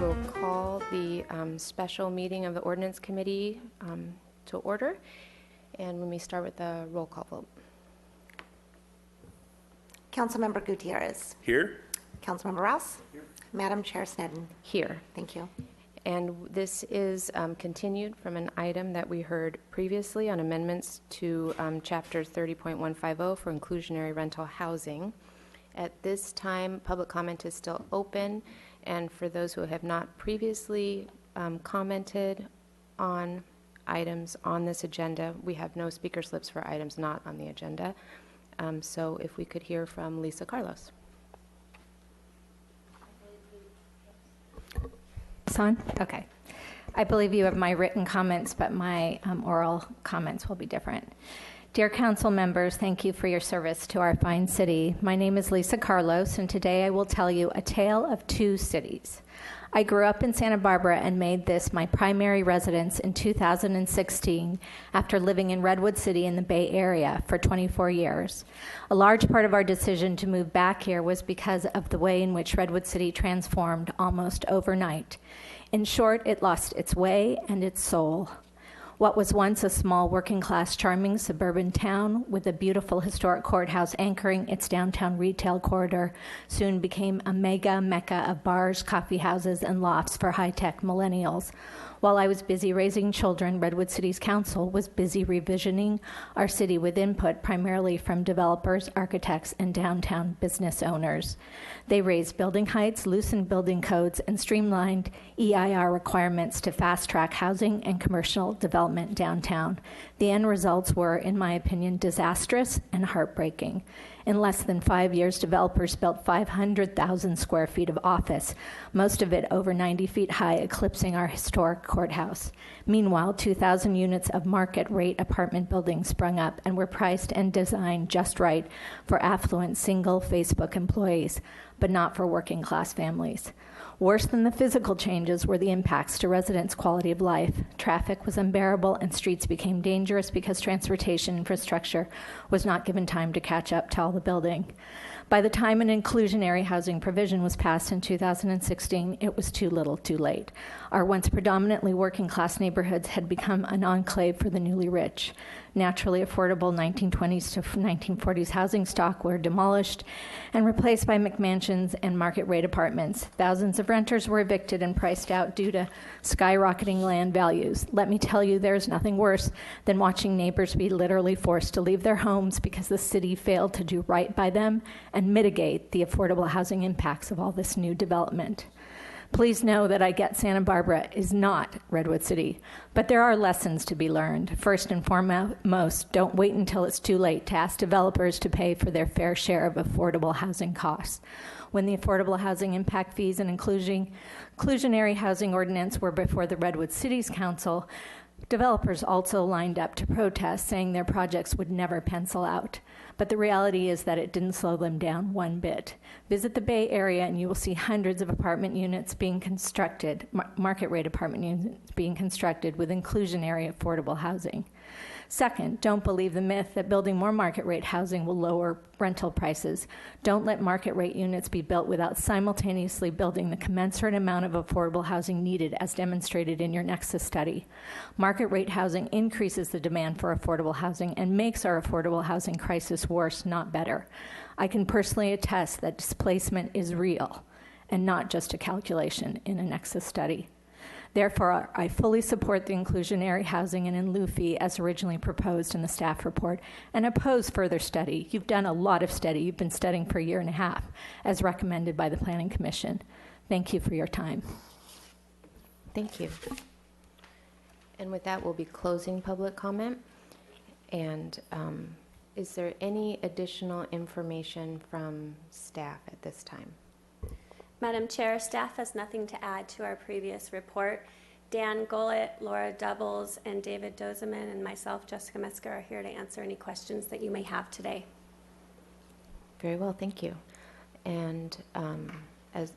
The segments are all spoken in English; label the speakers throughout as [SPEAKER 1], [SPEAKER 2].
[SPEAKER 1] will call the special meeting of the Ordinance Committee to order. And when we start with the roll call vote.
[SPEAKER 2] Councilmember Gutierrez.
[SPEAKER 3] Here.
[SPEAKER 2] Councilmember Rouse. Here. Madam Chair Snedden.
[SPEAKER 1] Here.
[SPEAKER 2] Thank you.
[SPEAKER 1] And this is continued from an item that we heard previously on amendments to Chapter 30.150 for inclusionary rental housing. At this time, public comment is still open, and for those who have not previously commented on items on this agenda, we have no speaker slips for items not on the agenda. So if we could hear from Lisa Carlos.
[SPEAKER 4] On? Okay. I believe you have my written comments, but my oral comments will be different. Dear council members, thank you for your service to our fine city. My name is Lisa Carlos, and today I will tell you a tale of two cities. I grew up in Santa Barbara and made this my primary residence in 2016 after living in Redwood City in the Bay Area for 24 years. A large part of our decision to move back here was because of the way in which Redwood City transformed almost overnight. In short, it lost its way and its soul. What was once a small working-class, charming suburban town with a beautiful historic courthouse anchoring its downtown retail corridor soon became a mega mecca of bars, coffee houses, and lofts for high-tech millennials. While I was busy raising children, Redwood City's council was busy revisioning our city with input primarily from developers, architects, and downtown business owners. They raised building heights, loosened building codes, and streamlined EIR requirements to fast-track housing and commercial development downtown. The end results were, in my opinion, disastrous and heartbreaking. In less than 5 years, developers built 500,000 square feet of office, most of it over 90 feet high, eclipsing our historic courthouse. Meanwhile, 2,000 units of market-rate apartment buildings sprung up and were priced and designed just right for affluent single Facebook employees, but not for working-class families. Worse than the physical changes were the impacts to residents' quality of life. Traffic was unbearable and streets became dangerous because transportation infrastructure was not given time to catch up to all the building. By the time an inclusionary housing provision was passed in 2016, it was too little too late. Our once predominantly working-class neighborhoods had become an enclave for the newly rich. Naturally affordable 1920s to 1940s housing stock were demolished and replaced by McMansions and market-rate apartments. Thousands of renters were evicted and priced out due to skyrocketing land values. Let me tell you, there's nothing worse than watching neighbors be literally forced to leave their homes because the city failed to do right by them and mitigate the affordable housing impacts of all this new development. Please know that I get Santa Barbara is not Redwood City, but there are lessons to be learned. First and foremost, don't wait until it's too late to ask developers to pay for their fair share of affordable housing costs. When the Affordable Housing Impact Fees and Inclusionary Housing Ordinance were before the Redwood Cities Council, developers also lined up to protest, saying their projects would never pencil out. But the reality is that it didn't slow them down one bit. Visit the Bay Area and you will see hundreds of apartment units being constructed, market-rate apartment units being constructed with inclusionary affordable housing. Second, don't believe the myth that building more market-rate housing will lower rental prices. Don't let market-rate units be built without simultaneously building the commensurate amount of affordable housing needed as demonstrated in your Nexus study. Market-rate housing increases the demand for affordable housing and makes our affordable housing crisis worse, not better. I can personally attest that displacement is real and not just a calculation in a Nexus study. Therefore, I fully support the inclusionary housing and in lieu fee as originally proposed in the staff report and oppose further study. You've done a lot of study. You've been studying for a year and a half, as recommended by the Planning Commission. Thank you for your time.
[SPEAKER 1] Thank you. And with that, we'll be closing public comment. And is there any additional information from staff at this time?
[SPEAKER 5] Madam Chair, staff has nothing to add to our previous report. Dan Gollett, Laura Doubles, and David Dozeman, and myself, Jessica Metzger, are here to answer any questions that you may have today.
[SPEAKER 1] Very well, thank you. And as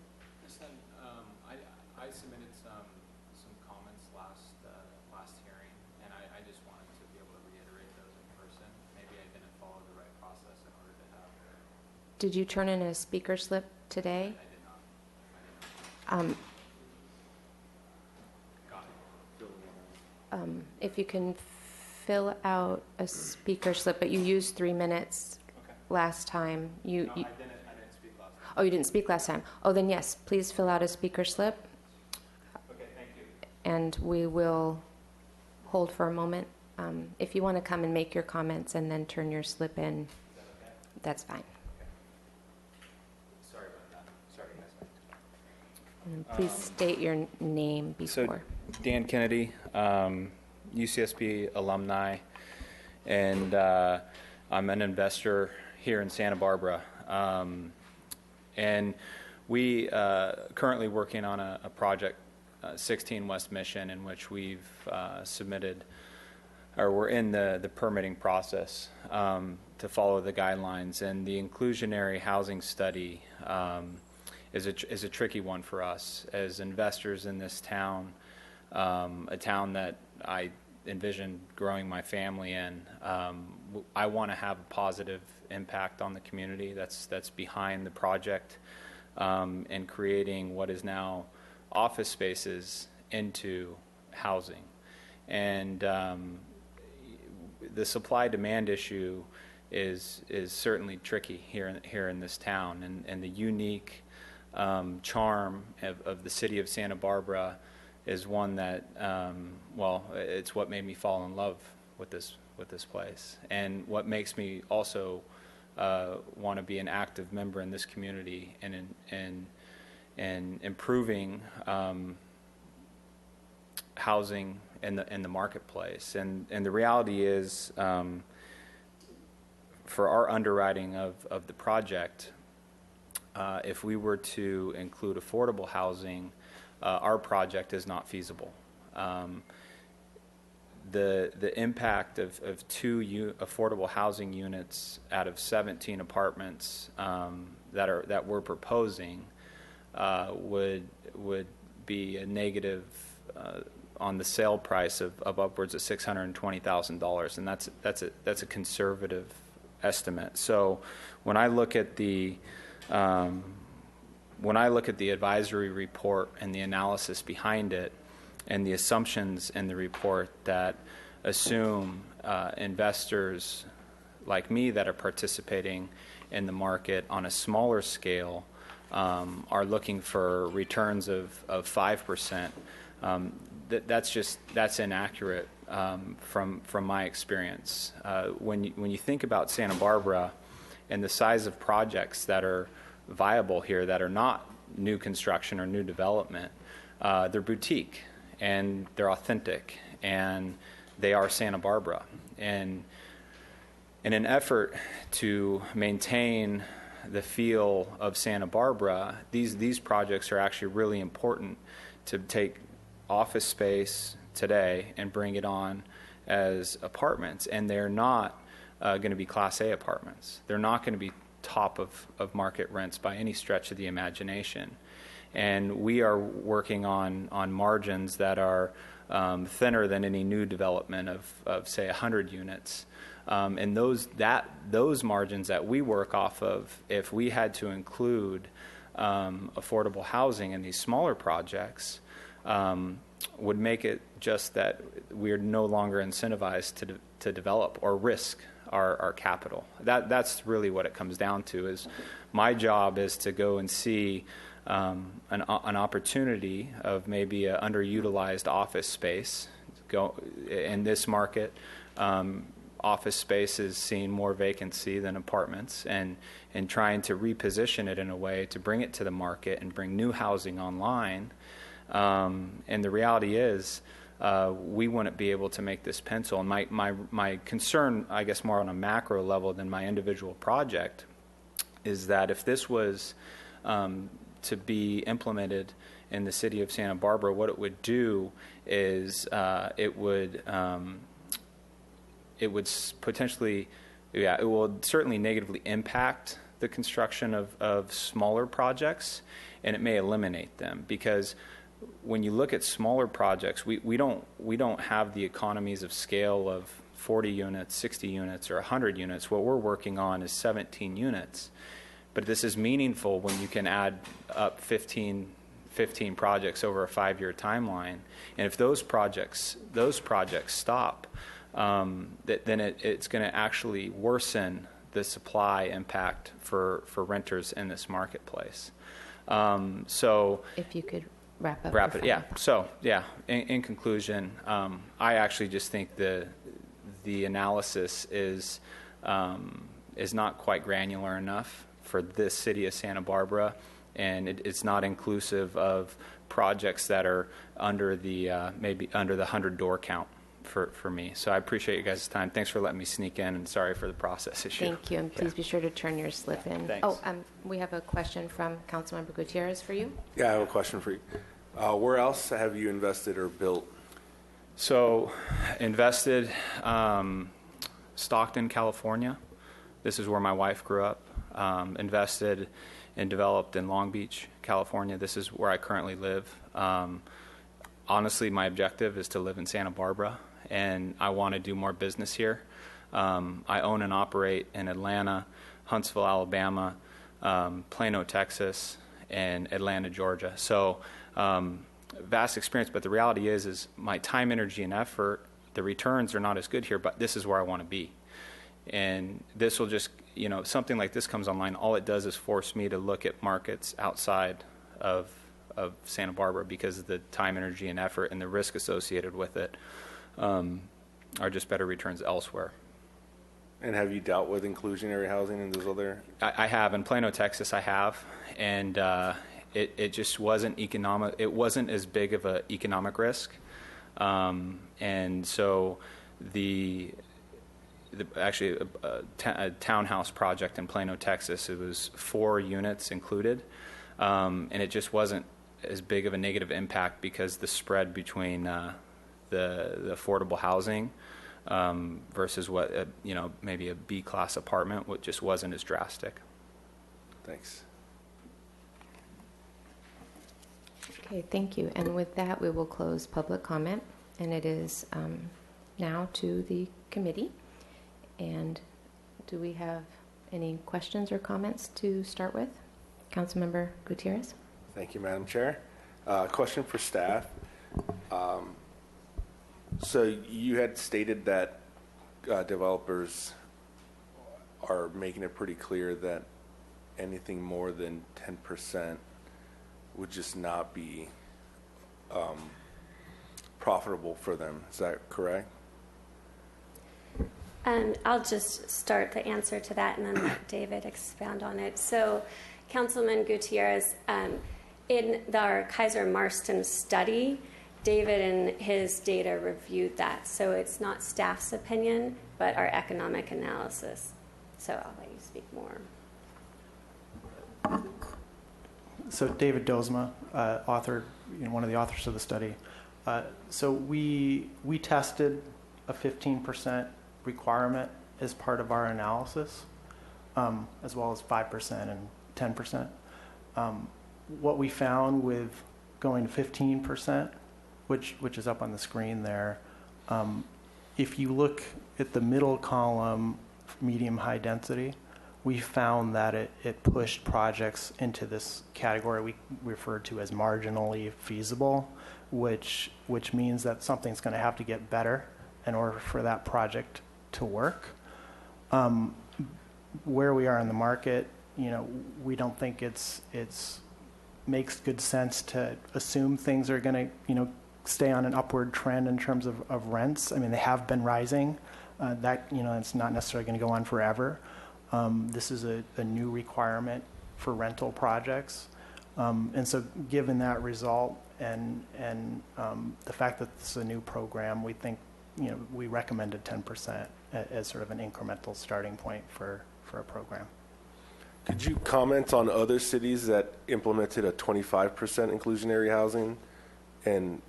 [SPEAKER 6] I submitted some comments last hearing, and I just wanted to be able to reiterate those in person. Maybe I didn't follow the right process in order to have.
[SPEAKER 1] Did you turn in a speaker slip today?
[SPEAKER 6] I did not.
[SPEAKER 1] If you can fill out a speaker slip, but you used 3 minutes
[SPEAKER 6] Okay.
[SPEAKER 1] last time.
[SPEAKER 6] No, I didn't speak last time.
[SPEAKER 1] Oh, you didn't speak last time. Oh, then yes, please fill out a speaker slip,
[SPEAKER 6] Okay, thank you.
[SPEAKER 1] and we will hold for a moment. If you want to come and make your comments and then turn your slip in,
[SPEAKER 6] Is that okay?
[SPEAKER 1] that's fine.
[SPEAKER 6] Sorry about that. Sorry, guys.
[SPEAKER 1] And then please state your name
[SPEAKER 6] So,
[SPEAKER 1] before.
[SPEAKER 6] Dan Kennedy, UCSB alumni, and I'm an investor here in Santa Barbara. And we currently working on a project, 16 West Mission, in which we've submitted, or we're in the permitting process to follow the guidelines. And the inclusionary housing study is a tricky one for us as investors in this town, a town that I envision growing my family in. I want to have a positive impact on the community that's behind the project, and creating what is now office spaces into housing. And the supply-demand issue is certainly tricky here in this town, and the unique charm of the city of Santa Barbara is one that, it's what made me fall in love with this place, and what makes me also want to be an active member in this community and improving housing in the marketplace. And the reality is, for our underwriting of the project, if we were to include affordable housing, our project is not feasible. The impact of 2 affordable housing units out of 17 apartments that we're proposing would be a negative on the sale price of upwards of $620,000, and that's a conservative estimate. So when I look at the advisory report and the analysis behind it, and the assumptions in the report that assume investors like me that are participating in the market on a smaller scale are looking for returns of 5%, that's inaccurate from my experience. When you think about Santa Barbara and the size of projects that are viable here that are not new construction or new development, they're boutique and they're authentic and they are Santa Barbara. And in an effort to maintain the feel of Santa Barbara, these projects are actually really important to take office space today and bring it on as apartments. And they're not going to be Class A apartments. They're not going to be top of market rents by any stretch of the imagination. And we are working on margins that are thinner than any new development of say 100 units. And those margins that we work off of, if we had to include affordable housing in these smaller projects, would make it just that we're no longer incentivized to develop or risk our capital. That's really what it comes down to. Is my job is to go and see an opportunity of maybe an underutilized office space. Go in this market, office space is seeing more vacancy than apartments, and trying to reposition it in a way to bring it to the market and bring new housing online. And the reality is, we wouldn't be able to make this pencil. And my concern, I guess more on a macro level than my individual project, is that if this was to be implemented in the city of Santa Barbara, what it would do is it would potentially, it will certainly negatively impact the construction of smaller projects, and it may eliminate them, because when you look at smaller projects, we don't have the economies of scale of 40 units, 60 units, or 100 units. What we're working on is 17 units. But this is meaningful when you can add up 15 15 projects over a 5-year timeline. And if those projects stop, then it's going to actually worsen the supply impact for renters in this marketplace. So
[SPEAKER 1] If you could wrap up.
[SPEAKER 6] Rapid, yeah. So, yeah, in conclusion, I actually just think the analysis is not quite granular enough for this city of Santa Barbara, and it's not inclusive of projects that are under the maybe under the 100-door count for me. So I appreciate you guys' time. Thanks for letting me sneak in, and sorry for the process issue.
[SPEAKER 1] Thank you, and please be sure to turn your slip in.
[SPEAKER 6] Thanks.
[SPEAKER 1] Oh, we have a question from Councilmember Gutierrez for you.
[SPEAKER 3] Yeah, I have a question for you. Where else have you invested or built?
[SPEAKER 6] So, invested Stockton, California. This is where my wife grew up. Invested and developed in Long Beach, California. This is where I currently live. Honestly, my objective is to live in Santa Barbara, and I want to do more business here. I own and operate in Atlanta, Huntsville, Alabama, Plano, Texas, and Atlanta, Georgia. So, vast experience, but the reality is my time, energy, and effort, the returns are not as good here, but this is where I want to be. And this will just, something like this comes online, all it does is force me to look at markets outside of Santa Barbara, because of the time, energy, and effort and the risk associated with it are just better returns elsewhere.
[SPEAKER 3] And have you dealt with inclusionary housing in those other?
[SPEAKER 6] I have. In Plano, Texas, I have. And it just wasn't economic. It wasn't as big of an economic risk. And so actually a townhouse project in Plano, Texas, it was 4 units included. And it just wasn't as big of a negative impact because the spread between the affordable housing versus what, maybe a B-class apartment, what just wasn't as drastic.
[SPEAKER 3] Thanks.
[SPEAKER 1] Okay, thank you. And with that, we will close public comment, and it is now to the committee. And do we have any questions or comments to start with? Councilmember Gutierrez.
[SPEAKER 3] Thank you, Madam Chair. Question for staff. So you had stated that developers are making it pretty clear that anything more than 10% would just not be profitable for them. Is that correct?
[SPEAKER 5] I'll just start the answer to that and then let David expound on it. So, Councilman Gutierrez, in our Kaiser Marston study, David and his data reviewed that. So it's not staff's opinion, but our economic analysis. So I'll let you speak more.
[SPEAKER 7] So David Dozma, author, one of the authors of the study. So we tested a 15% requirement as part of our analysis, as well as 5% and 10%. What we found with going to 15%, which is up on the screen there, if you look at the middle column, medium high density, we found that it pushed projects into this category we refer to as marginally feasible, which means that something's going to have to get better in order for that project to work. Where we are in the market, we don't think it's makes good sense to assume things are going to stay on an upward trend in terms of rents. I mean, they have been rising. It's not necessarily going to go on forever. This is a new requirement for rental projects. And so given that result and the fact that this is a new program, we think, we recommended 10% as sort of an incremental starting point for a program.
[SPEAKER 3] Could you comment on other cities that implemented a 25% inclusionary housing, and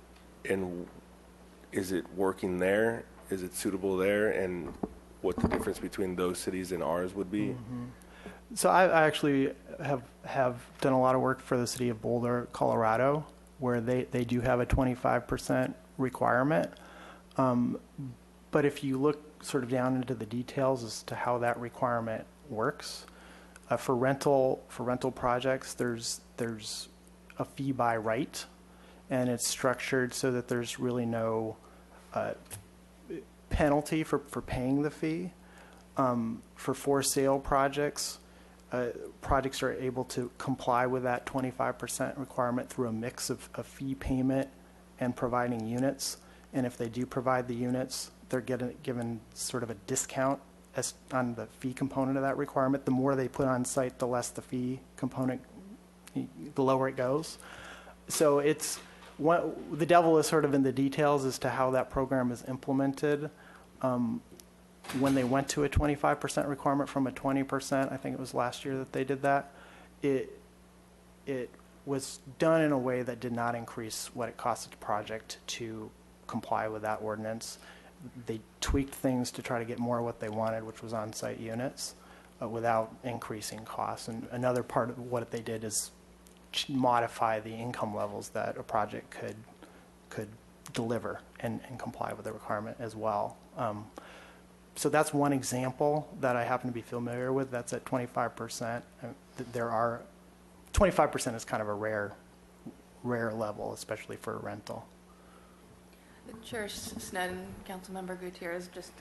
[SPEAKER 3] is it working there? Is it suitable there? And what the difference between those cities and ours would be?
[SPEAKER 7] Mm-hmm. So I actually have done a lot of work for the city of Boulder, Colorado, where they do have a 25% requirement. But if you look sort of down into the details as to how that requirement works, for rental projects, there's a fee by right, and it's structured so that there's really no penalty for paying the fee. For sale projects, projects are able to comply with that 25% requirement through a mix of fee payment and providing units. And if they do provide the units, they're given sort of a discount on the fee component of that requirement. The more they put on site, the less the fee component, the lower it goes. So the devil is sort of in the details as to how that program is implemented. When they went to a 25% requirement from a 20%, I think it was last year that they did that, it was done in a way that did not increase what it cost the project to comply with that ordinance. They tweaked things to try to get more of what they wanted, which was on-site units, without increasing costs. And another part of what they did is modify the income levels that a project could deliver and comply with the requirement as well. So that's one example that I happen to be familiar with. That's at 25%. 25% is kind of a rare level, especially for a rental.
[SPEAKER 8] Chair Sneddon, Councilmember Gutierrez, just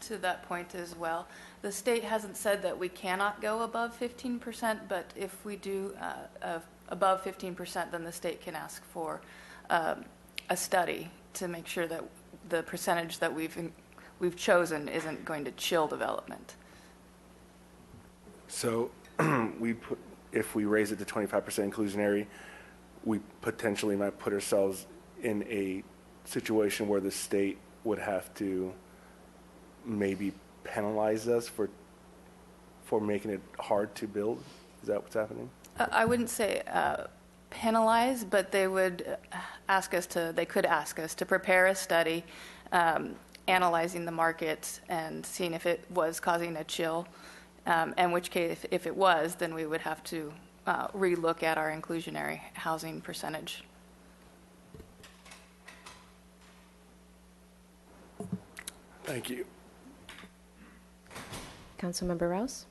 [SPEAKER 8] to that point as well. The state hasn't said that we cannot go above 15%, but if we do above 15%, then the state can ask for a study to make sure that the percentage that we've chosen isn't going to chill development.
[SPEAKER 3] So if we raise it to 25% inclusionary, we potentially might put ourselves in a situation where the state would have to maybe penalize us for making it hard to build. Is that what's happening?
[SPEAKER 8] I wouldn't say penalize, but they would they could ask us to prepare a study analyzing the market and seeing if it was causing a chill, in which case, if it was, then we would have to relook at our inclusionary housing percentage.
[SPEAKER 3] Thank you.
[SPEAKER 1] Councilmember Rouse?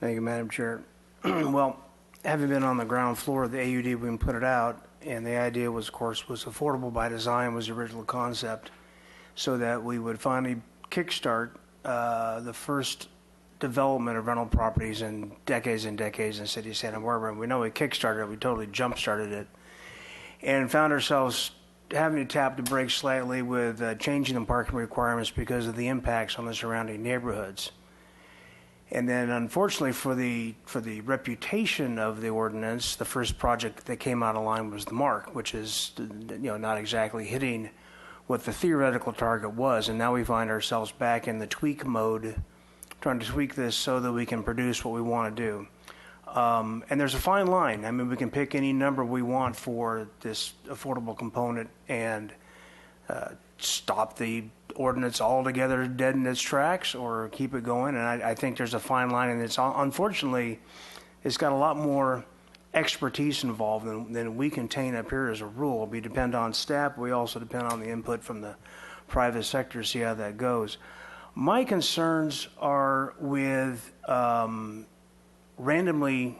[SPEAKER 9] Thank you, Madam Chair. Well, having been on the ground floor of the AUD when we put it out, and the idea was, of course, was affordable by design was the original concept, so that we would finally kickstart the first development of rental properties in decades and decades in the city of Santa Barbara. And we know we kickstarted it, we totally jump-started it, and found ourselves having to tap the brakes slightly with changing the parking requirements because of the impacts on the surrounding neighborhoods. And then, unfortunately, for the reputation of the ordinance, the first project that came out of line was the MARC, which is not exactly hitting what the theoretical target was. And now we find ourselves back in the tweak mode, trying to tweak this so that we can produce what we want to do. And there's a fine line. I mean, we can pick any number we want for this affordable component and stop the ordinance altogether dead in its tracks or keep it going. And I think there's a fine line, and unfortunately, it's got a lot more expertise involved than we contain up here as a rule. We depend on staff. We also depend on the input from the private sector to see how that goes. My concerns are with randomly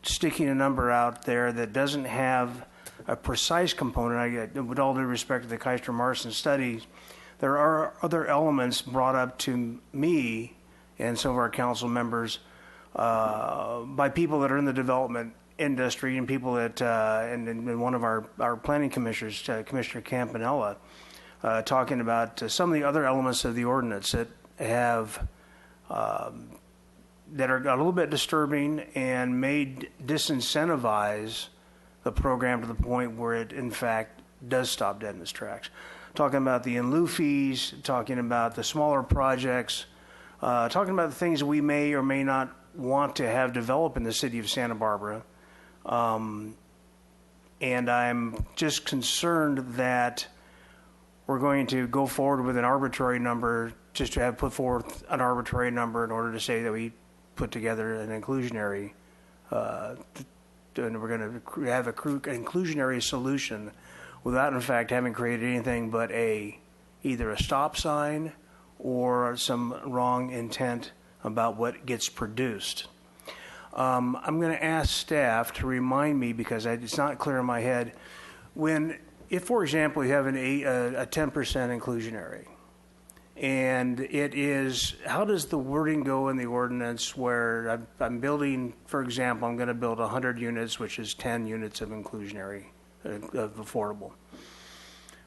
[SPEAKER 9] sticking a number out there that doesn't have a precise component. With all due respect to the Keister-Marson studies, there are other elements brought up to me and some of our council members by people that are in the development industry and people that, and one of our planning commissioners, Commissioner Campanella, talking about some of the other elements of the ordinance that have that are a little bit disturbing and may disincentivize the program to the point where it, in fact, does stop dead in its tracks. Talking about the in lieu fees, talking about the smaller projects, talking about the things we may or may not want to have develop in the city of Santa Barbara. And I'm just concerned that we're going to go forward with an arbitrary number just to have put forth an arbitrary number in order to say that we put together an inclusionary, and we're going to have an inclusionary solution without, in fact, having created anything but either a stop sign or some wrong intent about what gets produced. I'm going to ask staff to remind me, because it's not clear in my head, if, for example, you have a 10% inclusionary, and it is, how does the wording go in the ordinance where I'm building, for example, I'm going to build 100 units, which is 10 units of inclusionary, of affordable.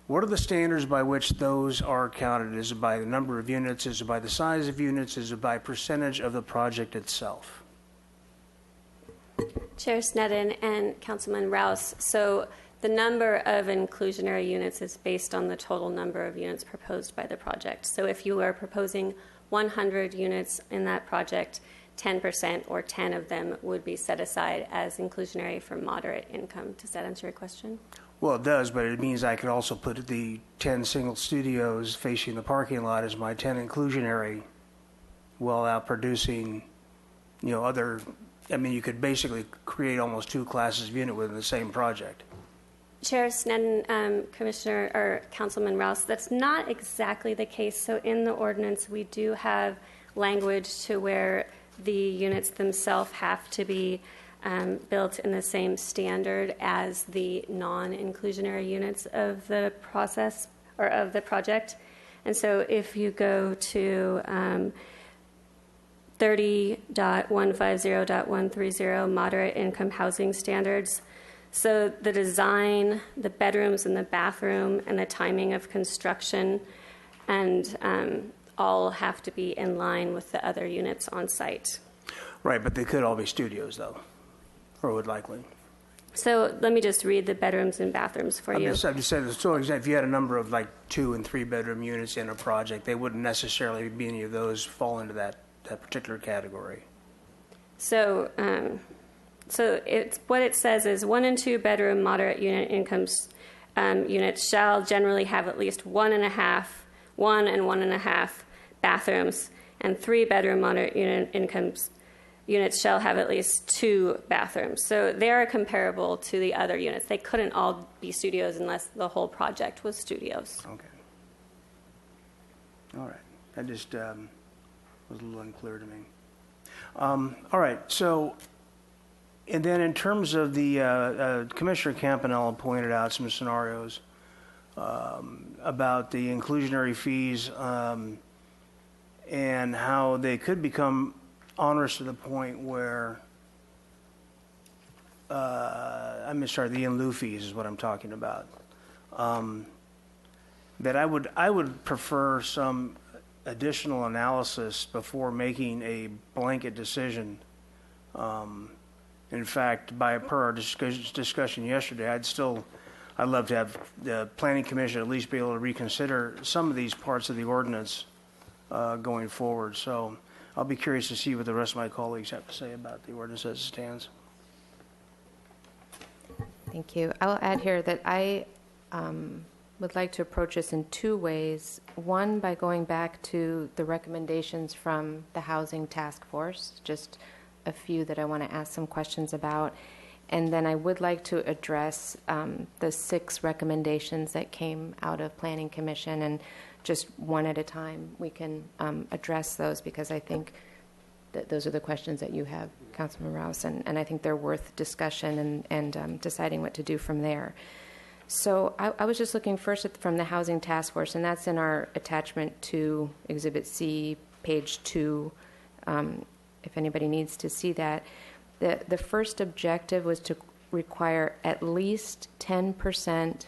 [SPEAKER 9] What are the standards by which those are counted? Is it by the number of units? Is it by the size of units? Is it by percentage of the project itself?
[SPEAKER 5] Chair Sneddon and Councilman Rouse. So the number of inclusionary units is based on the total number of units proposed by the project. So if you are proposing 100 units in that project, 10% or 10 of them would be set aside as inclusionary for moderate income. Does that answer your question?
[SPEAKER 9] Well, it does, but it means I could also put the 10 single studios facing the parking lot as my 10 inclusionary, while out producing, other. I mean, you could basically create almost two classes of unit within the same project.
[SPEAKER 5] Chair Sneddon, Commissioner or Councilman Rouse, that's not exactly the case. So in the ordinance, we do have language to where the units themselves have to be built in the same standard as the non-inclusionary units of the process or of the project. And so if you go to 30.150.130 moderate income housing standards, so the design, the bedrooms and the bathroom and the timing of construction and all have to be in line with the other units on site.
[SPEAKER 9] Right, but they could all be studios, though, or would likely.
[SPEAKER 5] So let me just read the bedrooms and bathrooms for you.
[SPEAKER 9] I'm just saying, so if you had a number of like 2 and 3 bedroom units in a project, they wouldn't necessarily be any of those fall into that particular category.
[SPEAKER 5] So, it's what it says is 1 and 2 bedroom moderate unit incomes units shall generally have at least 1 and 1.5 bathrooms, and 3 bedroom moderate unit incomes units shall have at least 2 bathrooms. So they are comparable to the other units. They couldn't all be studios unless the whole project was studios.
[SPEAKER 9] Okay. All right. That just was a little unclear to me. All right. So, and then in terms of the Commissioner Campanella pointed out some scenarios about the inclusionary fees and how they could become onerous to the point where the in lieu fees is what I'm talking about. That I would prefer some additional analysis before making a blanket decision. In fact, per our discussion yesterday, I'd love to have the Planning Commission at least be able to reconsider some of these parts of the ordinance going forward. So I'll be curious to see what the rest of my colleagues have to say about the ordinance as it stands.
[SPEAKER 1] Thank you. I'll add here that I would like to approach this in 2 ways. One, by going back to the recommendations from the Housing Task Force, just a few that I want to ask some questions about. And then I would like to address the 6 recommendations that came out of Planning Commission, and just one at a time we can address those, because I think that those are the questions that you have, Councilman Rouse, and I think they're worth discussion and deciding what to do from there. So I was just looking first from the Housing Task Force, and that's in our attachment to Exhibit C, page 2, if anybody needs to see that. The first objective was to require at least 10%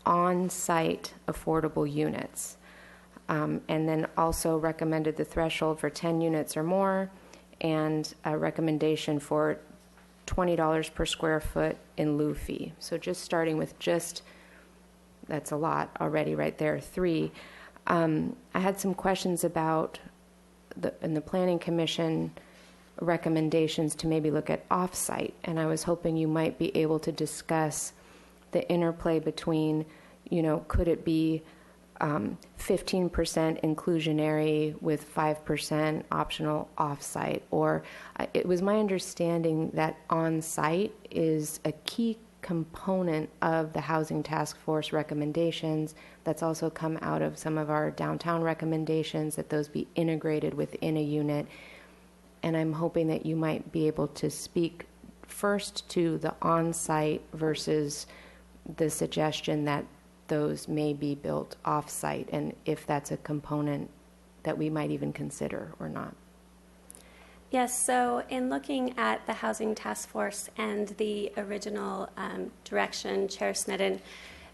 [SPEAKER 1] on-site affordable units, and then also recommended the threshold for 10 units or more, and a recommendation for $20 per square foot in lieu fee. So just starting with that's a lot already right there, 3. I had some questions about in the Planning Commission recommendations to maybe look at off-site, and I was hoping you might be able to discuss the interplay between, could it be 15% inclusionary with 5% optional off-site, or it was my understanding that on-site is a key component of the Housing Task Force recommendations. That's also come out of some of our downtown recommendations, that those be integrated within a unit. And I'm hoping that you might be able to speak first to the on-site versus the suggestion that those may be built off-site, and if that's a component that we might even consider or not.
[SPEAKER 5] Yes, so in looking at the Housing Task Force and the original direction, Chair Sneddon,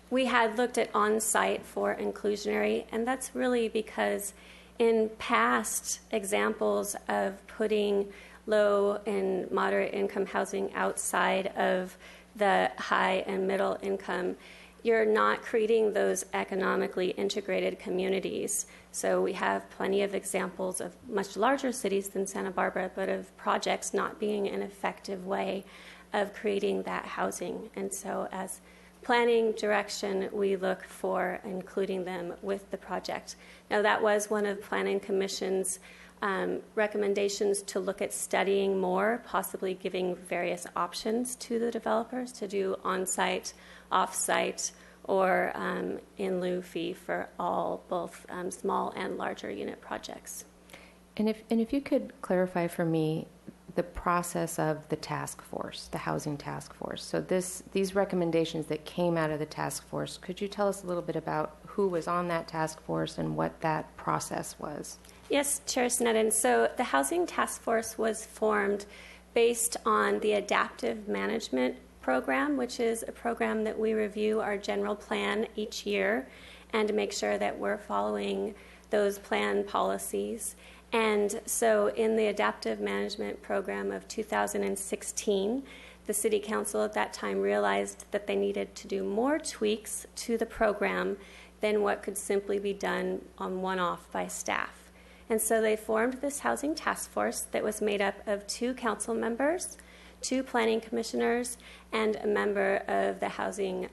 [SPEAKER 5] we had looked at on-site for inclusionary, and that's really because in past examples of putting low and moderate income housing outside of the high and middle income, you're not creating those economically integrated communities. So we have plenty of examples of much larger cities than Santa Barbara, but of projects not being an effective way of creating that housing. And so as planning direction, we look for including them with the project. Now, that was one of Planning Commission's recommendations, to look at studying more, possibly giving various options to the developers to do on-site, off-site, or in lieu fee for all, both small and larger unit projects.
[SPEAKER 1] And if you could clarify for me the process of the task force, the housing task force. So these recommendations that came out of the task force, could you tell us a little bit about who was on that task force and what that process was?
[SPEAKER 5] Yes, Chair Sneddon. So the Housing Task Force was formed based on the Adaptive Management Program, which is a program that we review our general plan each year and make sure that we're following those plan policies. And so in the Adaptive Management Program of 2016, the City Council at that time realized that they needed to do more tweaks to the program than what could simply be done on one-off by staff. And so they formed this housing task force that was made up of 2 council members, 2 planning commissioners, and a member of the housing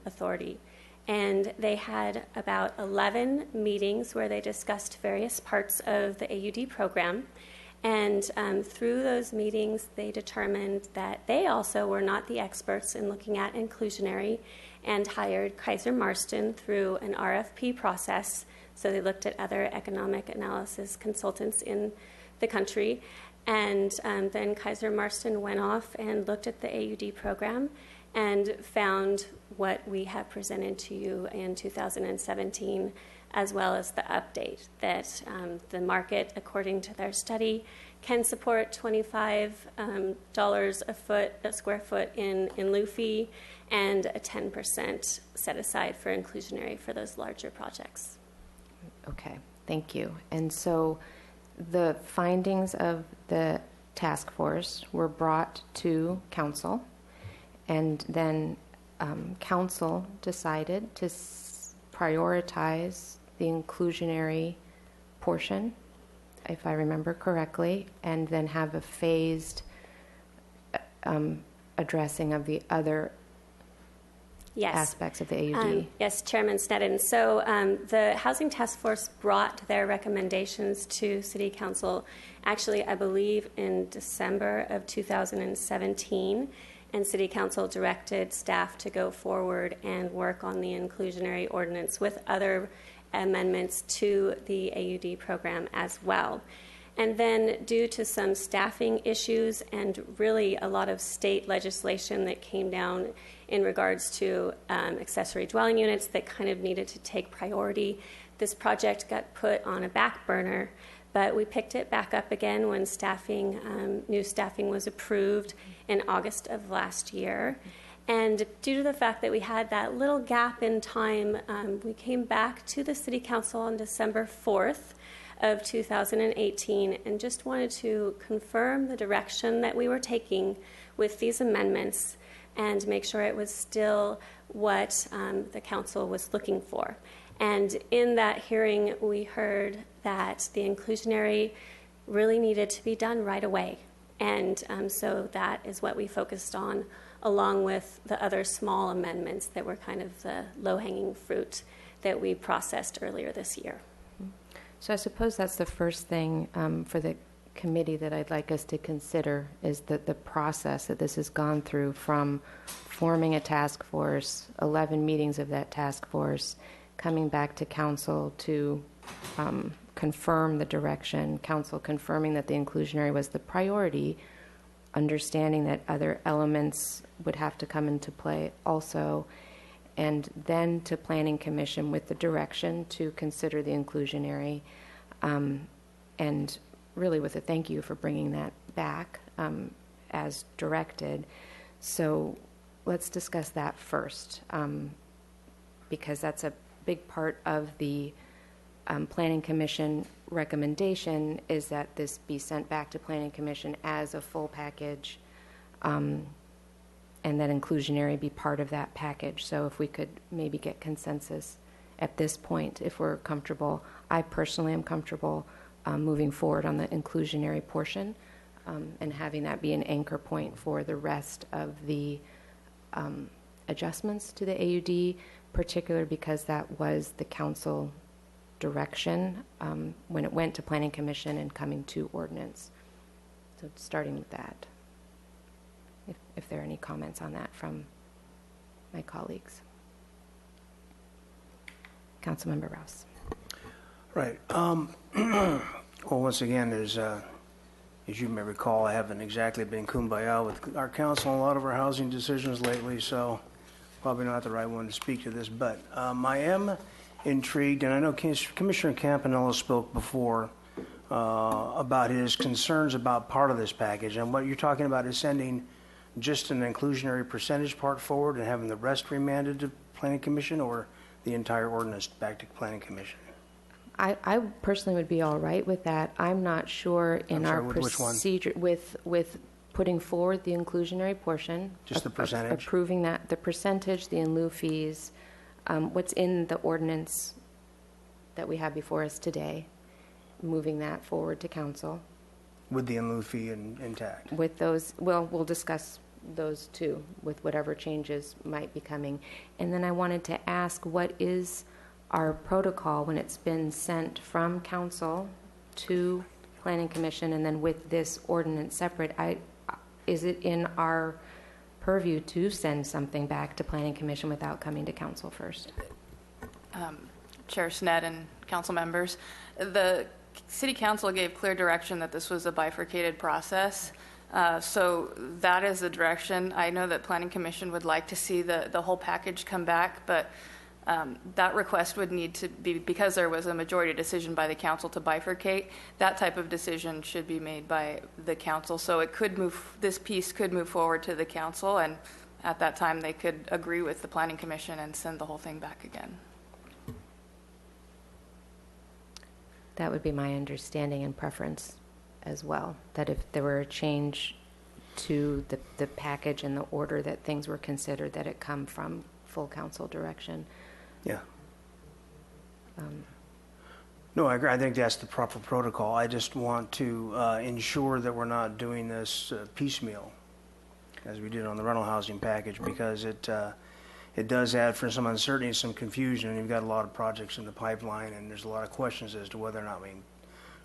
[SPEAKER 5] authority. And they had about 11 meetings where they discussed various parts of the AUD program. And through those meetings, they determined that they also were not the experts in looking at inclusionary, and hired Kaiser Marston through an RFP process. So they looked at other economic analysis consultants in the country. And then Kaiser Marston went off and looked at the AUD program and found what we have presented to you in 2017, as well as the update that the market, according to their study, can support $25 a square foot in lieu fee, and a 10% set aside for inclusionary for those larger projects.
[SPEAKER 1] Okay, thank you. And so the findings of the task force were brought to council, and then council decided to prioritize the inclusionary portion, if I remember correctly, and then have a phased addressing of the other aspects of the AUD.
[SPEAKER 5] Yes, Chairman Sneddon. So the Housing Task Force brought their recommendations to City Council, actually, I believe, in December of 2017, and City Council directed staff to go forward and work on the inclusionary ordinance with other amendments to the AUD program as well. And then, due to some staffing issues and really a lot of state legislation that came down in regards to accessory dwelling units that kind of needed to take priority, this project got put on a back burner. But we picked it back up again when new staffing was approved in August of last year. And due to the fact that we had that little gap in time, we came back to the City Council on December 4th of 2018 and just wanted to confirm the direction that we were taking with these amendments and make sure it was still what the council was looking for. And in that hearing, we heard that the inclusionary really needed to be done right away. And so that is what we focused on, along with the other small amendments that were kind of the low-hanging fruit that we processed earlier this year.
[SPEAKER 1] So I suppose that's the first thing for the committee that I'd like us to consider, is that the process that this has gone through, from forming a task force, 11 meetings of that task force, coming back to council to confirm the direction, council confirming that the inclusionary was the priority, understanding that other elements would have to come into play also, and then to Planning Commission with the direction to consider the inclusionary, and really with a thank you for bringing that back as directed. So let's discuss that first, because that's a big part of the Planning Commission recommendation, is that this be sent back to Planning Commission as a full package, and that inclusionary be part of that package. So if we could maybe get consensus at this point, if we're comfortable. I personally am comfortable moving forward on the inclusionary portion, and having that be an anchor point for the rest of the adjustments to the AUD, particularly because that was the council direction when it went to Planning Commission and coming to ordinance. So starting with that, if there are any comments on that from my colleagues. Councilmember Rouse.
[SPEAKER 9] Right. Well, once again, as you may recall, I haven't exactly been kumbaya with our council on a lot of our housing decisions lately, so probably not the right one to speak to this. But I am intrigued, and I know Commissioner Campanella spoke before about his concerns about part of this package. And what you're talking about is sending just an inclusionary percentage part forward and having the rest remanded to Planning Commission, or the entire ordinance back to Planning Commission?
[SPEAKER 1] I personally would be all right with that. I'm not sure in our
[SPEAKER 9] which one?
[SPEAKER 1] procedure with putting forward the inclusionary portion.
[SPEAKER 9] Just the percentage?
[SPEAKER 1] Approving that, the percentage, the in lieu fees, what's in the ordinance that we have before us today, moving that forward to council.
[SPEAKER 9] With the in lieu fee intact?
[SPEAKER 1] With those, well, we'll discuss those too, with whatever changes might be coming. And then I wanted to ask, what is our protocol when it's been sent from council to Planning Commission, and then with this ordinance separate? Is it in our purview to send something back to Planning Commission without coming to council first?
[SPEAKER 8] Chair Sned and council members, the City Council gave clear direction that this was a bifurcated process. So that is the direction. I know that Planning Commission would like to see the whole package come back, but that request would need to be, because there was a majority decision by the council to bifurcate, that type of decision should be made by the council. So it could move, this piece could move forward to the council, and at that time they could agree with the Planning Commission and send the whole thing back again.
[SPEAKER 1] That would be my understanding and preference as well, that if there were a change to the package and the order that things were considered, that it come from full council direction.
[SPEAKER 9] Yeah. No, I agree. I think that's the proper protocol. I just want to ensure that we're not doing this piecemeal, as we did on the rental housing package, because it does add for some uncertainty, some confusion, and you've got a lot of projects in the pipeline, and there's a lot of questions as to whether or not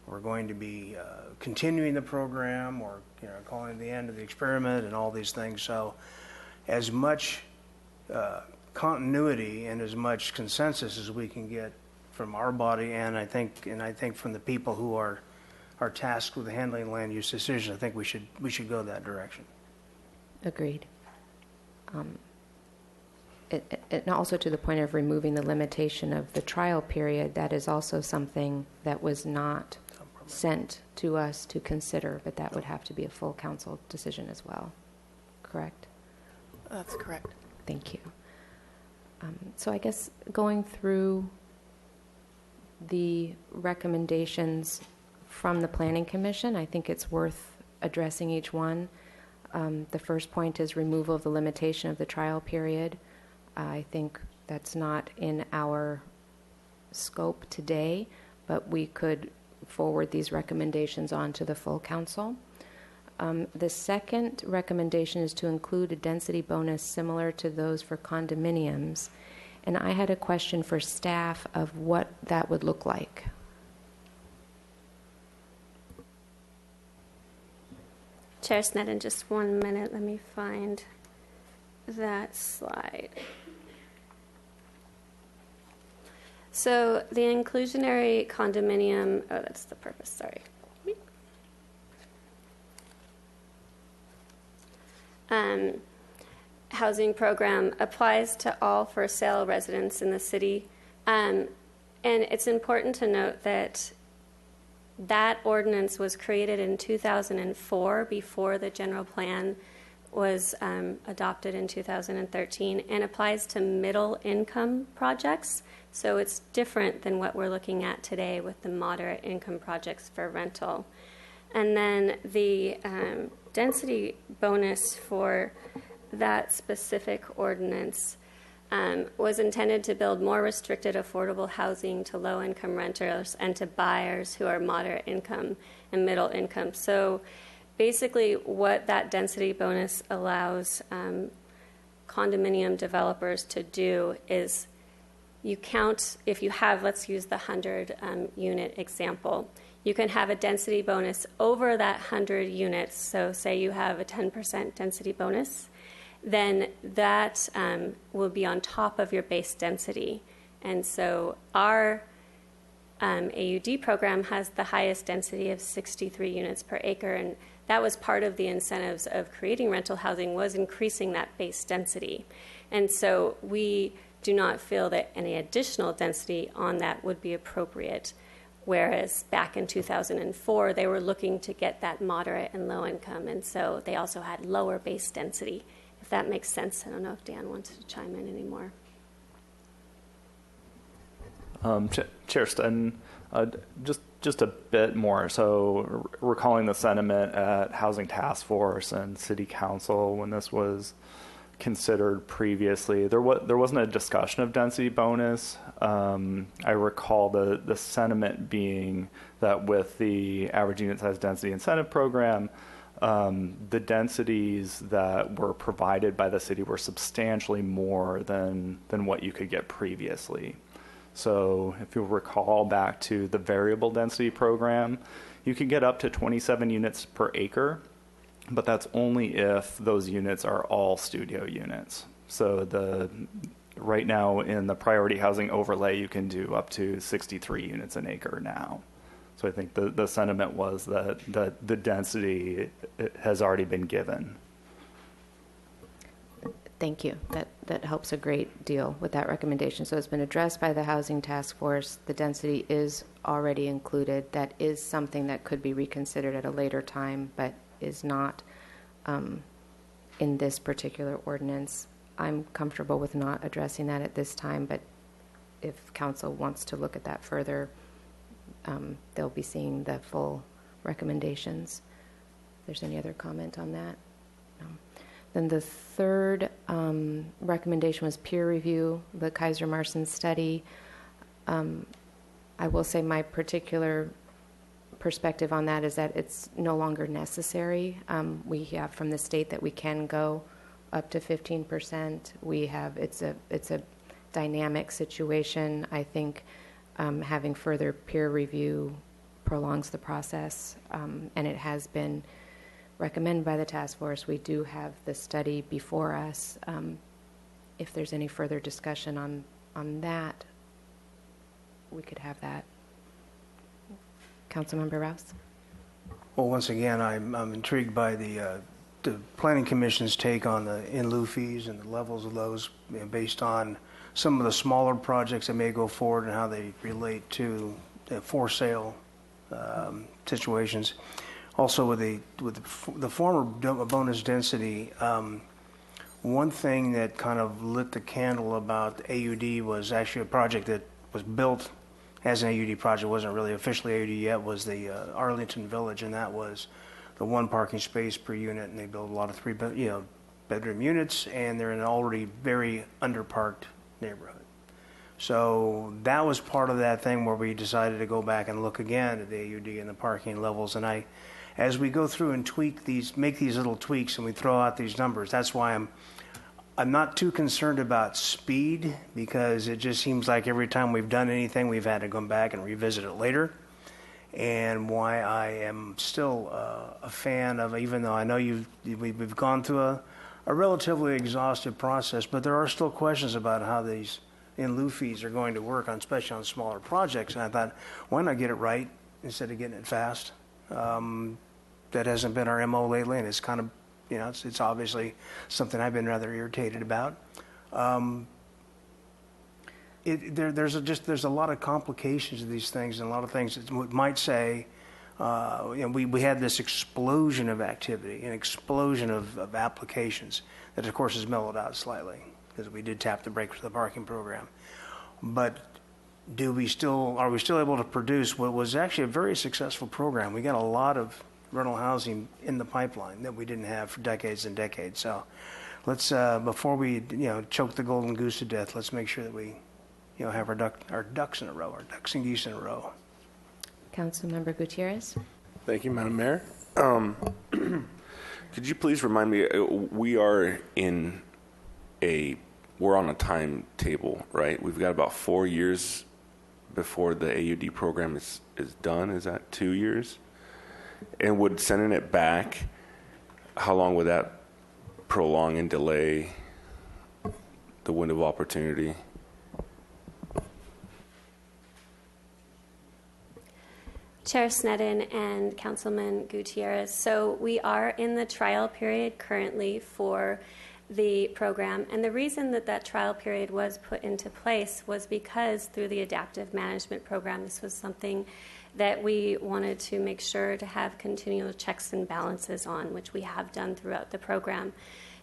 [SPEAKER 9] we're going to be continuing the program, or calling it the end of the experiment, and all these things. So as much continuity and as much consensus as we can get from our body, and I think from the people who are tasked with handling land use decisions, I think we should go that direction.
[SPEAKER 1] Agreed. And also to the point of removing the limitation of the trial period, that is also something that was not sent to us to consider, but that would have to be a full council decision as well. Correct?
[SPEAKER 8] That's correct.
[SPEAKER 1] Thank you. So I guess going through the recommendations from the Planning Commission, I think it's worth addressing each one. The first point is removal of the limitation of the trial period. I think that's not in our scope today, but we could forward these recommendations on to the full council. The second recommendation is to include a density bonus similar to those for condominiums. And I had a question for staff of what that would look like.
[SPEAKER 5] Chair Snedden, just 1 minute. Let me find that slide. So the inclusionary condominium, oh, that's the purpose, sorry. Housing program applies to all for sale residents in the city. And it's important to note that that ordinance was created in 2004 before the general plan was adopted in 2013 and applies to middle income projects. So it's different than what we're looking at today with the moderate income projects for rental. And then the density bonus for that specific ordinance was intended to build more restricted affordable housing to low-income renters and to buyers who are moderate income and middle income. So basically what that density bonus allows condominium developers to do is you count, if you have, let's use the 100 unit example, you can have a density bonus over that 100 units. So say you have a 10% density bonus, then that will be on top of your base density. And so our AUD program has the highest density of 63 units per acre, and that was part of the incentives of creating rental housing, was increasing that base density. And so we do not feel that any additional density on that would be appropriate, whereas back in 2004 they were looking to get that moderate and low income, and so they also had lower base density. If that makes sense. I don't know if Dan wants to chime in anymore.
[SPEAKER 10] Chair Stettin, just a bit more. So recalling the sentiment at Housing Task Force and City Council when this was considered previously, there wasn't a discussion of density bonus. I recall the sentiment being that with the average unit size density incentive program, the densities that were provided by the city were substantially more than what you could get previously. So if you'll recall back to the variable density program, you could get up to 27 units per acre, but that's only if those units are all studio units. So right now in the priority housing overlay, you can do up to 63 units an acre now. So I think the sentiment was that the density has already been given.
[SPEAKER 1] Thank you. That helps a great deal with that recommendation. So it's been addressed by the Housing Task Force. The density is already included. That is something that could be reconsidered at a later time, but is not in this particular ordinance. I'm comfortable with not addressing that at this time, but if council wants to look at that further, they'll be seeing the full recommendations. If there's any other comment on that? No. Then the third recommendation was peer review, the Kaiser Marson study. I will say my particular perspective on that is that it's no longer necessary. We have from the state that we can go up to 15%. We have, it's a dynamic situation. I think having further peer review prolongs the process, and it has been recommended by the task force. We do have the study before us. If there's any further discussion on that, we could have that. Councilmember Rouse?
[SPEAKER 9] Well, once again, I'm intrigued by the Planning Commission's take on the in lieu fees and the levels of those, based on some of the smaller projects that may go forward and how they relate to the for sale situations. Also, with the former bonus density, one thing that kind of lit the candle about AUD was actually a project that was built as an AUD project, wasn't really officially AUD yet, was the Arlington Village, and that was the one parking space per unit, and they built a lot of bedroom units, and they're in an already very underparked neighborhood. So that was part of that thing where we decided to go back and look again at the AUD and the parking levels. And as we go through and make these little tweaks, and we throw out these numbers, that's why I'm not too concerned about speed, because it just seems like every time we've done anything, we've had to come back and revisit it later. And why I am still a fan of, even though I know we've gone through a relatively exhaustive process, but there are still questions about how these in lieu fees are going to work on, especially on smaller projects. And I thought, why not get it right instead of getting it fast? That hasn't been our MO lately, and it's kind of, it's obviously something I've been rather irritated about. There's a lot of complications to these things, and a lot of things that we might say. We had this explosion of activity, an explosion of applications that, of course, has mellowed out slightly because we did tap the brakes for the parking program. But are we still able to produce what was actually a very successful program? We got a lot of rental housing in the pipeline that we didn't have for decades and decades. So let's, before we choke the golden goose to death, let's make sure that we have our ducks in a row, our ducks and geese in a row.
[SPEAKER 1] Councilmember Gutierrez.
[SPEAKER 3] Thank you, Madam Mayor. Could you please remind me, we're on a timetable, right? We've got about 4 years before the AUD program is done. Is that 2 years? And would sending it back, how long would that prolong and delay the window of opportunity?
[SPEAKER 5] Chair Sneddon and Councilman Gutierrez. So we are in the trial period currently for the program. And the reason that trial period was put into place was because through the adaptive management program, this was something that we wanted to make sure to have continual checks and balances on, which we have done throughout the program.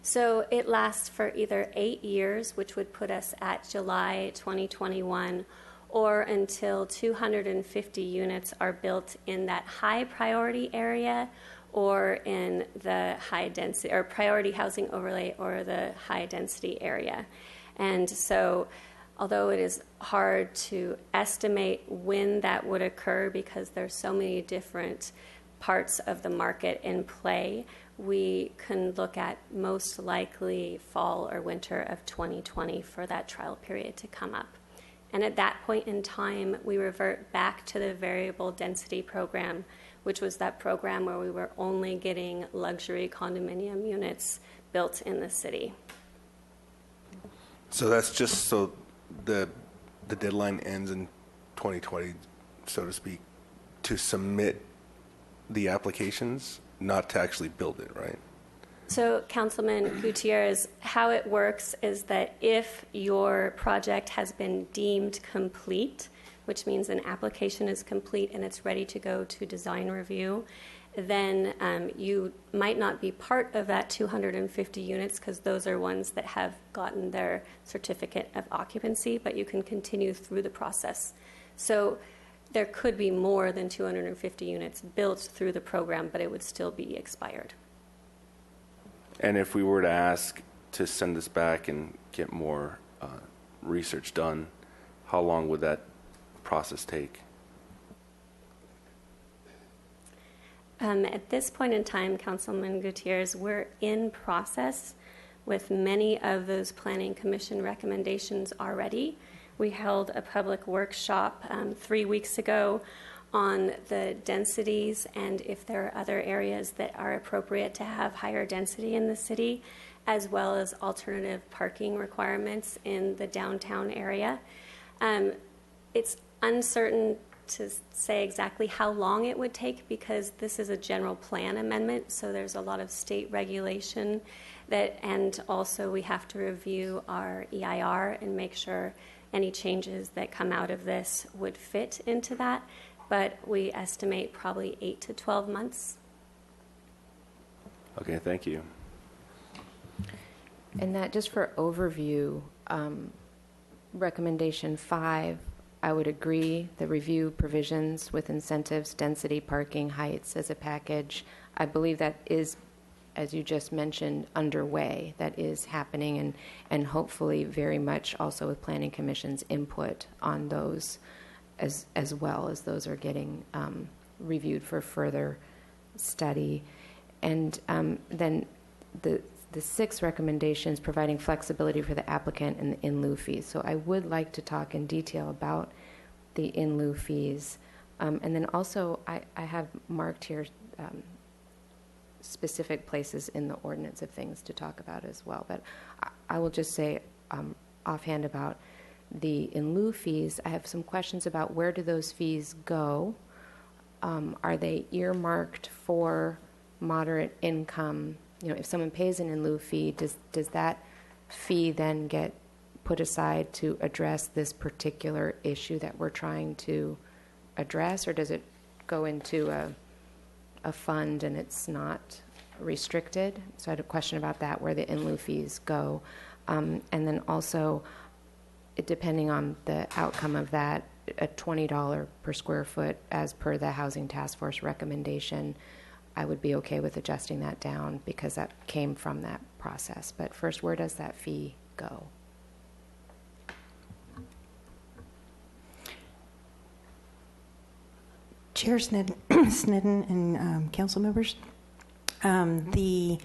[SPEAKER 5] So it lasts for either 8 years, which would put us at July 2021, or until 250 units are built in that high priority area or in the high density or priority housing overlay or the high density area. And so although it is hard to estimate when that would occur because there's so many different parts of the market in play, we can look at most likely fall or winter of 2020 for that trial period to come up. And at that point in time, we revert back to the variable density program, which was that program where we were only getting luxury condominium units built in the city.
[SPEAKER 3] So that's just so the deadline ends in 2020, so to speak, to submit the applications, not to actually build it, right?
[SPEAKER 5] So, Councilman Gutierrez, how it works is that if your project has been deemed complete, which means an application is complete and it's ready to go to design review, then you might not be part of that 250 units because those are ones that have gotten their certificate of occupancy, but you can continue through the process. So there could be more than 250 units built through the program, but it would still be expired.
[SPEAKER 3] And if we were to ask to send this back and get more research done, how long would that process take?
[SPEAKER 5] At this point in time, Councilman Gutierrez, we're in process with many of those Planning Commission recommendations already. We held a public workshop 3 weeks ago on the densities and if there are other areas that are appropriate to have higher density in the city, as well as alternative parking requirements in the downtown area. It's uncertain to say exactly how long it would take because this is a general plan amendment, so there's a lot of state regulation and also we have to review our EIR and make sure any changes that come out of this would fit into that. But we estimate probably 8 to 12 months.
[SPEAKER 3] Okay, thank you.
[SPEAKER 1] And that just for overview, recommendation 5, I would agree, the review provisions with incentives, density, parking, heights as a package. I believe that is, as you just mentioned, underway. That is happening and hopefully very much also with Planning Commission's input on those as well as those are getting reviewed for further study. And then the 6 recommendations providing flexibility for the applicant and the in lieu fees. So I would like to talk in detail about the in lieu fees. And then also I have marked here specific places in the ordinance of things to talk about as well. But I will just say offhand about the in lieu fees, I have some questions about where do those fees go? Are they earmarked for moderate income? If someone pays an in lieu fee, does that fee then get put aside to address this particular issue that we're trying to address, or does it go into a fund and it's not restricted? So I had a question about that, where the in lieu fees go. And then also, depending on the outcome of that, a $20 per square foot as per the Housing Task Force recommendation, I would be okay with adjusting that down because that came from that process. But first, where does that fee go?
[SPEAKER 11] Chair Snedden and council members, the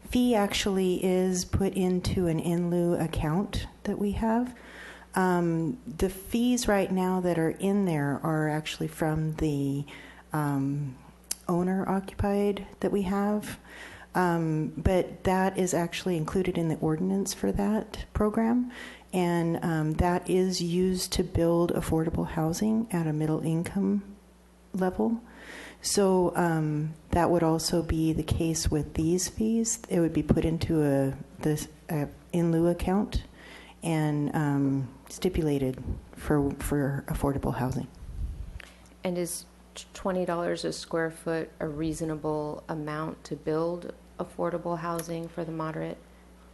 [SPEAKER 11] fee actually is put into an in lieu account that we have. The fees right now that are in there are actually from the owner-occupied that we have, but that is actually included in the ordinance for that program, and that is used to build affordable housing at a middle income level. So that would also be the case with these fees. It would be put into a in lieu account and stipulated for affordable housing.
[SPEAKER 1] And is $20 a square foot a reasonable amount to build affordable housing for the moderate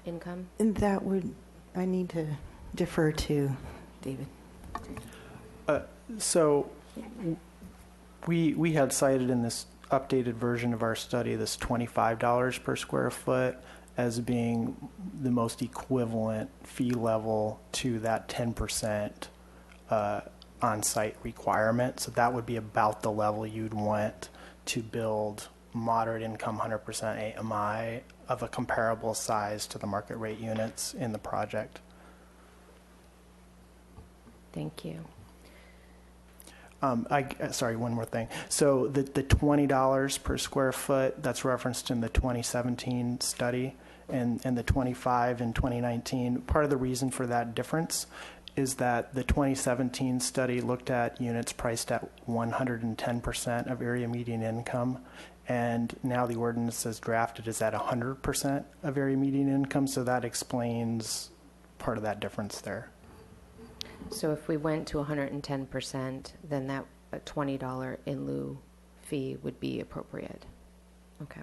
[SPEAKER 1] income?
[SPEAKER 11] And that would, I need to defer to David.
[SPEAKER 7] So we had cited in this updated version of our study this $25 per square foot as being the most equivalent fee level to that 10% on-site requirement. So that would be about the level you'd want to build moderate income 100% AMI of a comparable size to the market rate units in the project.
[SPEAKER 1] Thank you.
[SPEAKER 7] Sorry, one more thing. So the $20 per square foot that's referenced in the 2017 study and the $25 in 2019, part of the reason for that difference is that the 2017 study looked at units priced at 110% of area median income, and now the ordinance as drafted is at 100% of area median income, so that explains part of that difference there.
[SPEAKER 1] So if we went to 110%, then that $20 in lieu fee would be appropriate. Okay.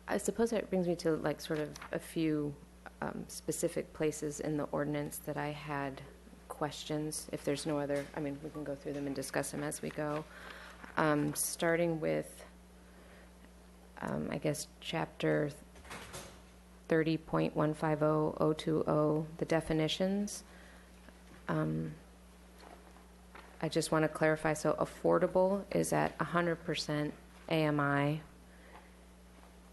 [SPEAKER 1] I suppose that brings me to like sort of a few specific places in the ordinance that I had questions. If there's no other, I mean, we can go through them and discuss them as we go. Starting with, I guess, chapter 30.150020, the definitions. I just want to clarify, so affordable is at 100% AMI,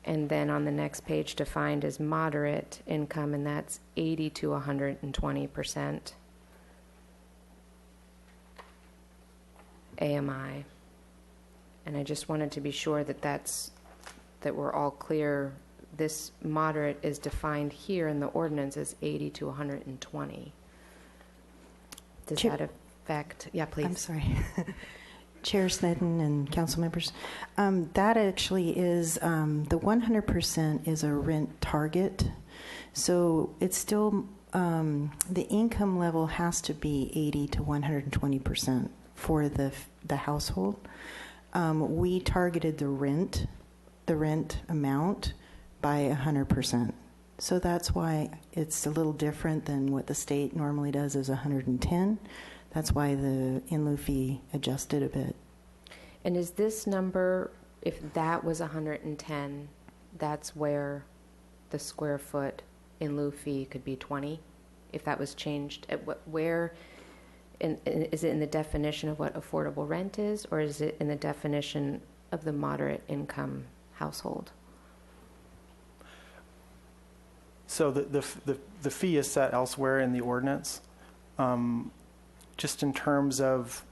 [SPEAKER 1] and then on the next page defined as moderate income, and that's 80 to 120% AMI. And I just wanted to be sure that that we're all clear. This moderate is defined here in the ordinance as 80 to 120. Does that affect? Yeah, please.
[SPEAKER 11] I'm sorry. Chair Snedden and council members, that actually is, the 100% is a rent target. So it's still, the income level has to be 80 to 120% for the household. We targeted the rent amount by 100%. So that's why it's a little different than what the state normally does is 110. That's why the in lieu fee adjusted a bit.
[SPEAKER 1] And is this number, if that was 110, that's where the square foot in lieu fee could be 20? If that was changed, where, is it in the definition of what affordable rent is, or is it in the definition of the moderate income household?
[SPEAKER 7] So the fee is set elsewhere in the ordinance. Just in terms of,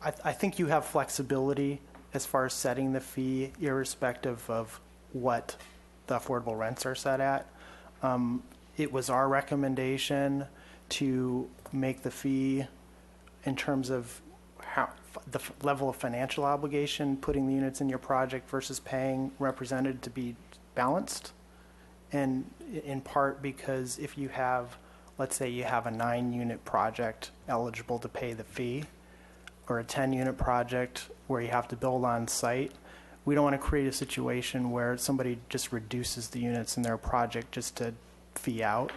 [SPEAKER 7] I think you have flexibility as far as setting the fee, irrespective of what the affordable rents are set at. It was our recommendation to make the fee in terms of how the level of financial obligation putting the units in your project versus paying represented to be balanced. And in part because if you have, let's say you have a 9-unit project eligible to pay the fee, or a 10-unit project where you have to build on site, we don't want to create a situation where somebody just reduces the units in their project just to fee out,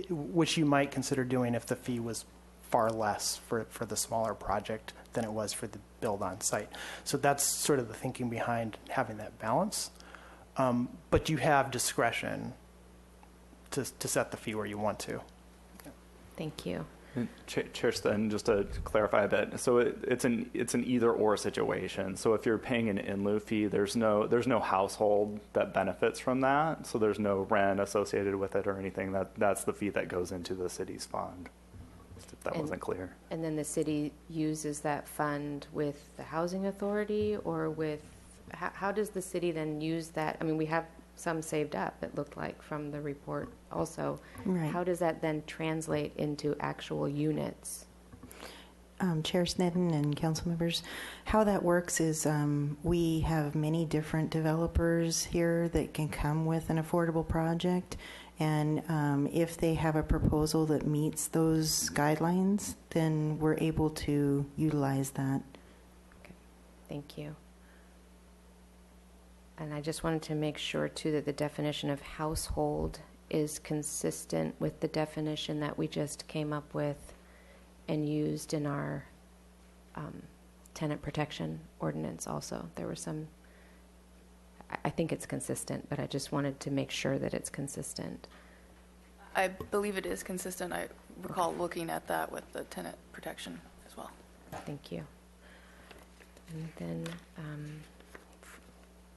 [SPEAKER 7] which you might consider doing if the fee was far less for the smaller project than it was for the build on site. So that's sort of the thinking behind having that balance. But you have discretion to set the fee where you want to.
[SPEAKER 1] Thank you.
[SPEAKER 10] Chair Sten, just to clarify a bit, so it's an either or situation. So if you're paying an in lieu fee, there's no household that benefits from that. So there's no rent associated with it or anything. That's the fee that goes into the city's fund. If that wasn't clear.
[SPEAKER 1] And then the city uses that fund with the housing authority, or with how does the city then use that? I mean, we have some saved up, it looked like, from the report also.
[SPEAKER 11] Right.
[SPEAKER 1] How does that then translate into actual units?
[SPEAKER 11] Chair Snedden and council members, how that works is we have many different developers here that can come with an affordable project, and if they have a proposal that meets those guidelines, then we're able to utilize that.
[SPEAKER 1] Okay. Thank you. And I just wanted to make sure, too, that the definition of household is consistent with the definition that we just came up with and used in our tenant protection ordinance also. There were some, I think it's consistent, but I just wanted to make sure that it's consistent.
[SPEAKER 8] I believe it is consistent. I recall looking at that with the tenant protection as well.
[SPEAKER 1] Thank you. And then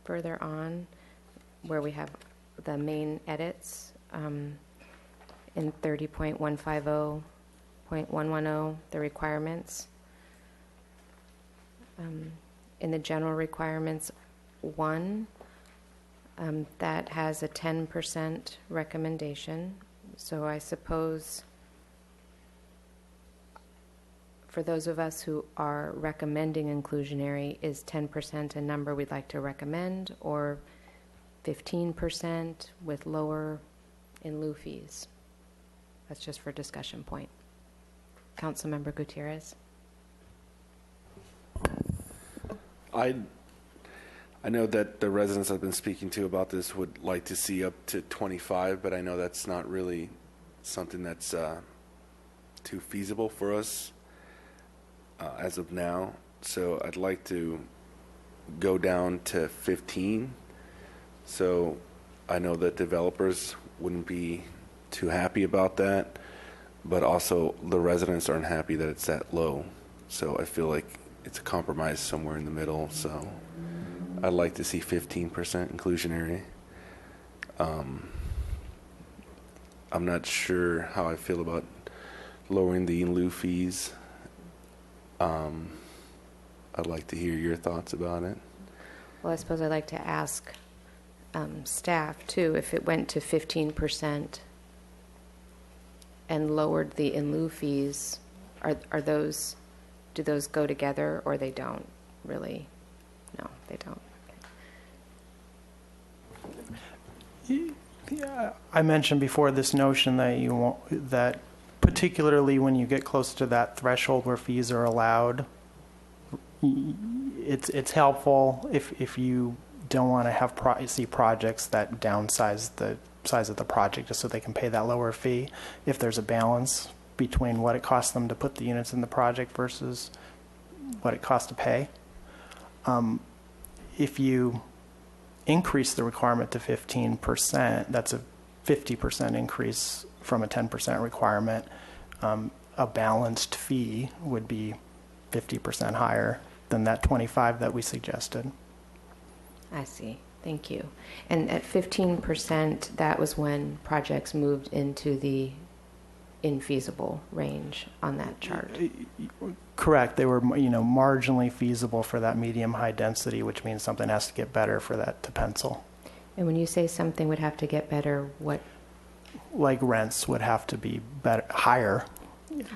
[SPEAKER 1] further on, where we have the main edits, in 30.150.110, the requirements. In the general requirements 1, that has a 10% recommendation. So I suppose for those of us who are recommending inclusionary, is 10% a number we'd like to recommend, or 15% with lower in lieu fees? That's just for discussion point. Councilmember Gutierrez.
[SPEAKER 3] I know that the residents I've been speaking to about this would like to see up to 25, but I know that's not really something that's too feasible for us as of now. So I'd like to go down to 15. So I know that developers wouldn't be too happy about that, but also the residents aren't happy that it's that low. So I feel like it's a compromise somewhere in the middle. So I'd like to see 15% inclusionary. I'm not sure how I feel about lowering the in lieu fees. I'd like to hear your thoughts about it.
[SPEAKER 1] Well, I suppose I'd like to ask staff, too, if it went to 15% and lowered the in lieu fees, do those go together, or they don't really? No, they don't.
[SPEAKER 7] Yeah, I mentioned before this notion that that particularly when you get close to that threshold where fees are allowed, it's helpful if you don't want to have see projects that downsize the size of the project just so they can pay that lower fee. If there's a balance between what it costs them to put the units in the project versus what it costs to pay. If you increase the requirement to 15%, that's a 50% increase from a 10% requirement. A balanced fee would be 50% higher than that 25 that we suggested.
[SPEAKER 1] I see. Thank you. And at 15%, that was when projects moved into the infeasible range on that chart.
[SPEAKER 7] Correct. They were, marginally feasible for that medium high density, which means something has to get better for that to pencil.
[SPEAKER 1] And when you say something would have to get better, what
[SPEAKER 7] like rents would have to be higher.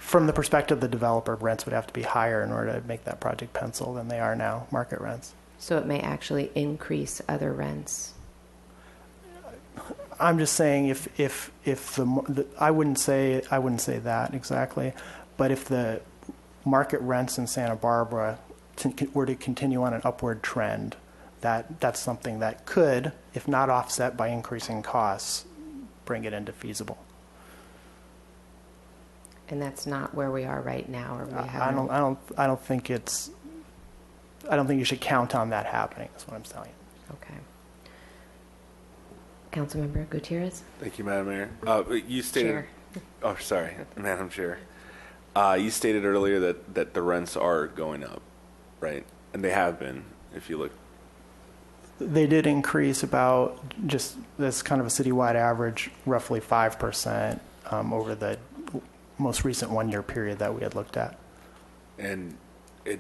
[SPEAKER 7] From the perspective of the developer, rents would have to be higher in order to make that project pencil than they are now, market rents.
[SPEAKER 1] So it may actually increase other rents.
[SPEAKER 7] I'm just saying if I wouldn't say that exactly, but if the market rents in Santa Barbara were to continue on an upward trend, that's something that could, if not offset by increasing costs, bring it into feasible.
[SPEAKER 1] And that's not where we are right now, or we
[SPEAKER 7] I don't think you should count on that happening. That's what I'm telling you.
[SPEAKER 1] Okay. Councilmember Gutierrez?
[SPEAKER 3] Thank you, Madam Mayor. You stated.
[SPEAKER 1] Chair.
[SPEAKER 3] Oh, sorry, Madam Chair. You stated earlier that the rents are going up, right? And they have been, if you look.
[SPEAKER 7] They did increase about, just that's kind of a citywide average, roughly 5% over the most recent one-year period that we had looked at.
[SPEAKER 3] And the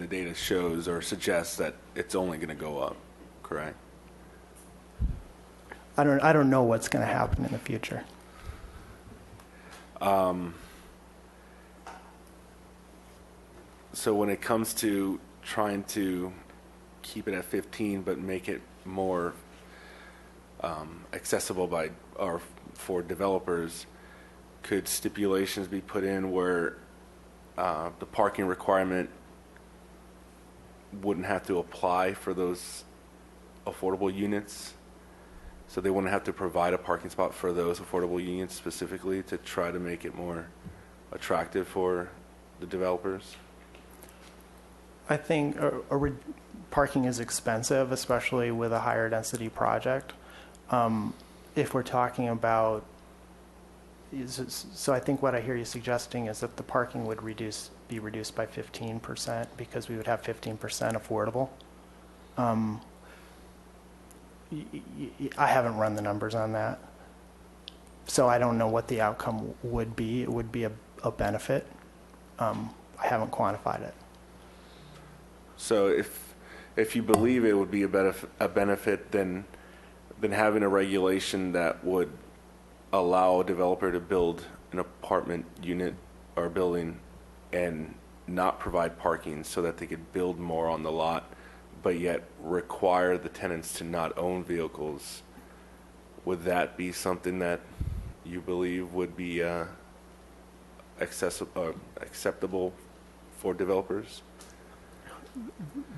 [SPEAKER 3] data shows or suggests that it's only going to go up, correct?
[SPEAKER 7] I don't know what's going to happen in the future.
[SPEAKER 3] So when it comes to trying to keep it at 15 but make it more accessible for developers, could stipulations be put in where the parking requirement wouldn't have to apply for those affordable units? So they wouldn't have to provide a parking spot for those affordable units specifically to try to make it more attractive for the developers?
[SPEAKER 7] I think parking is expensive, especially with a higher density project. If we're talking about, so I think what I hear you suggesting is that the parking would be reduced by 15% because we would have 15% affordable. I haven't run the numbers on that, so I don't know what the outcome would be. It would be a benefit. I haven't quantified it.
[SPEAKER 3] So if you believe it would be a benefit, then having a regulation that would allow a developer to build an apartment unit or building and not provide parking so that they could build more on the lot, but yet require the tenants to not own vehicles, would that be something that you believe would be acceptable for developers?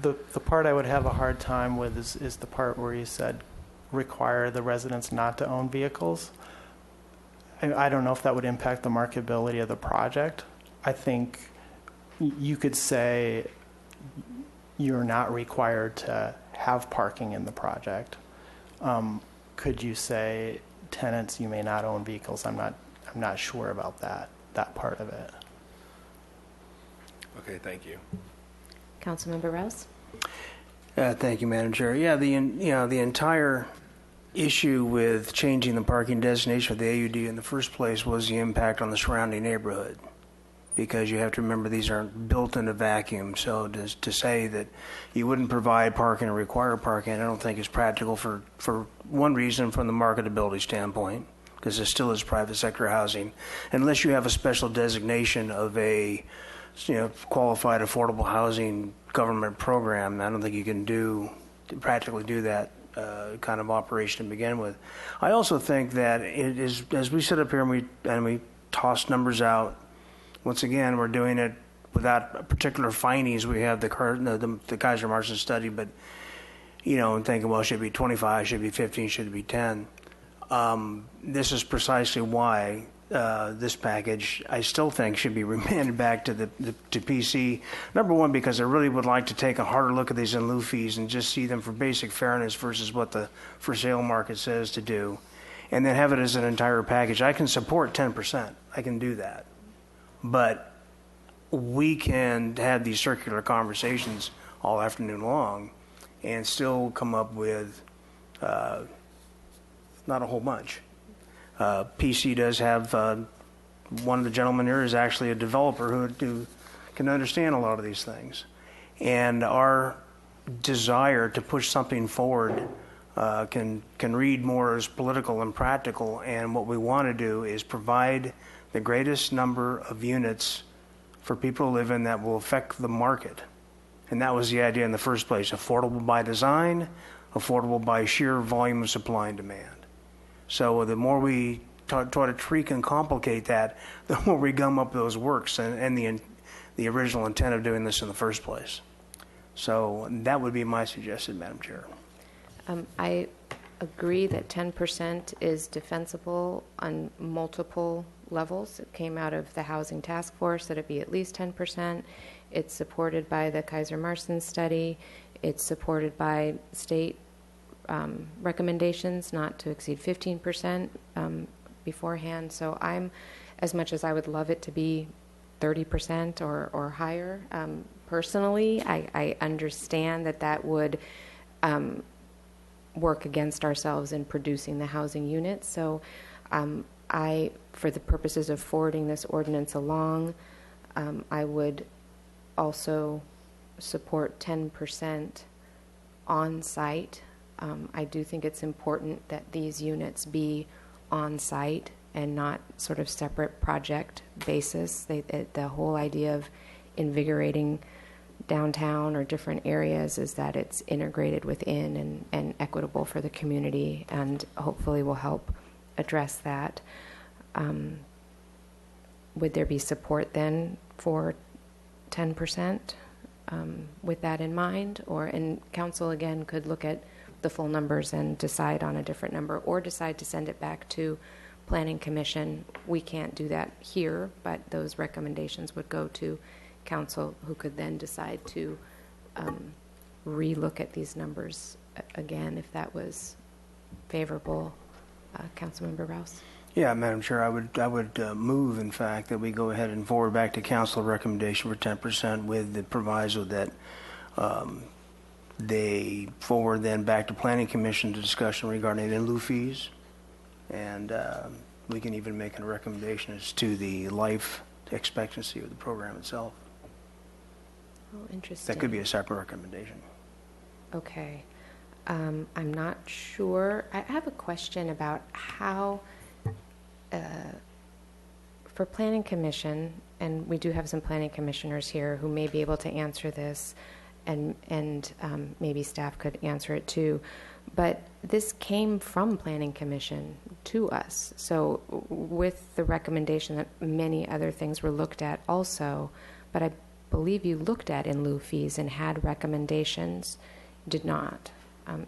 [SPEAKER 7] The part I would have a hard time with is the part where you said require the residents not to own vehicles. I don't know if that would impact the marketability of the project. I think you could say you're not required to have parking in the project. Could you say tenants, you may not own vehicles? I'm not sure about that part of it.
[SPEAKER 3] Okay, thank you.
[SPEAKER 1] Councilmember Rouse?
[SPEAKER 9] Thank you, Madam Chair. Yeah, the entire issue with changing the parking designation of the AUD in the first place was the impact on the surrounding neighborhood, because you have to remember these aren't built in a vacuum. So to say that you wouldn't provide parking or require parking, I don't think is practical for one reason, from the marketability standpoint, because it still is private sector housing, unless you have a special designation of a qualified affordable housing government program. I don't think you can practically do that kind of operation to begin with. I also think that it is, as we sit up here and we toss numbers out, once again, we're doing it without particular findings. We have the Kaiser Marsden study, but and thinking, well, should it be 25, should it be 15, should it be 10? This is precisely why this package, I still think, should be remanded back to PC. Number one, because I really would like to take a harder look at these in lieu fees and just see them for basic fairness versus what the for sale market says to do, and then have it as an entire package. I can support 10%. I can do that. But we can have these circular conversations all afternoon long and still come up with not a whole bunch. PC does have, one of the gentlemen here is actually a developer who can understand a lot of these things. And our desire to push something forward can read more as political and practical. And what we want to do is provide the greatest number of units for people to live in that will affect the market. And that was the idea in the first place: affordable by design, affordable by sheer volume of supply and demand. So the more we try to tweak and complicate that, the more we gum up those works and the original intent of doing this in the first place. So that would be my suggestion, Madam Chair.
[SPEAKER 1] I agree that 10% is defensible on multiple levels. It came out of the Housing Task Force that it be at least 10%. It's supported by the Kaiser-Marston study. It's supported by state recommendations not to exceed 15% beforehand. So I'm, as much as I would love it to be 30% or higher, personally, I understand that would work against ourselves in producing the housing units. So for the purposes of forwarding this ordinance along, I would also support 10% on-site. I do think it's important that these units be on-site and not sort of separate project basis. The whole idea of invigorating downtown or different areas is that it's integrated within and equitable for the community, and hopefully will help address that. Would there be support then for 10% with that in mind? And council again could look at the full numbers and decide on a different number, or decide to send it back to Planning Commission. We can't do that here, but those recommendations would go to council, who could then decide to re-look at these numbers again if that was favorable. Councilmember Rouse?
[SPEAKER 9] Yeah, Madam Chair, I would move, in fact, that we go ahead and forward back to council a recommendation for 10% with the proviso that they forward then back to Planning Commission to discussion regarding in lieu fees, and we can even make a recommendation as to the life expectancy of the program itself.
[SPEAKER 1] Oh, interesting.
[SPEAKER 9] That could be a separate recommendation.
[SPEAKER 1] Okay. I'm not sure. I have a question about how, for Planning Commission, and we do have some Planning Commissioners here who may be able to answer this, and maybe staff could answer it too, but this came from Planning Commission to us. So with the recommendation that many other things were looked at also, but I believe you looked at in lieu fees and had recommendations, did not.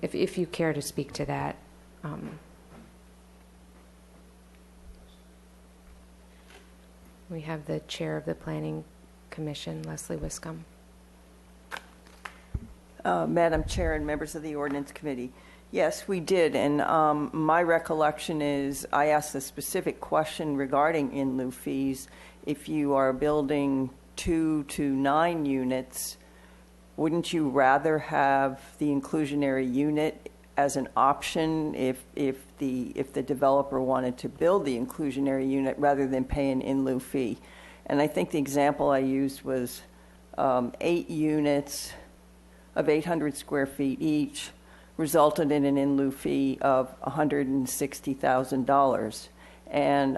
[SPEAKER 1] If you care to speak to that. We have the chair of the Planning Commission, Leslie Wiscombe.
[SPEAKER 12] Madam Chair and members of the Ordinance Committee, yes, we did. And my recollection is I asked a specific question regarding in lieu fees. If you are building 2 to 9 units, wouldn't you rather have the inclusionary unit as an option if the developer wanted to build the inclusionary unit rather than pay an in lieu fee? And I think the example I used was 8 units of 800 square feet each resulted in an in lieu fee of $160,000. And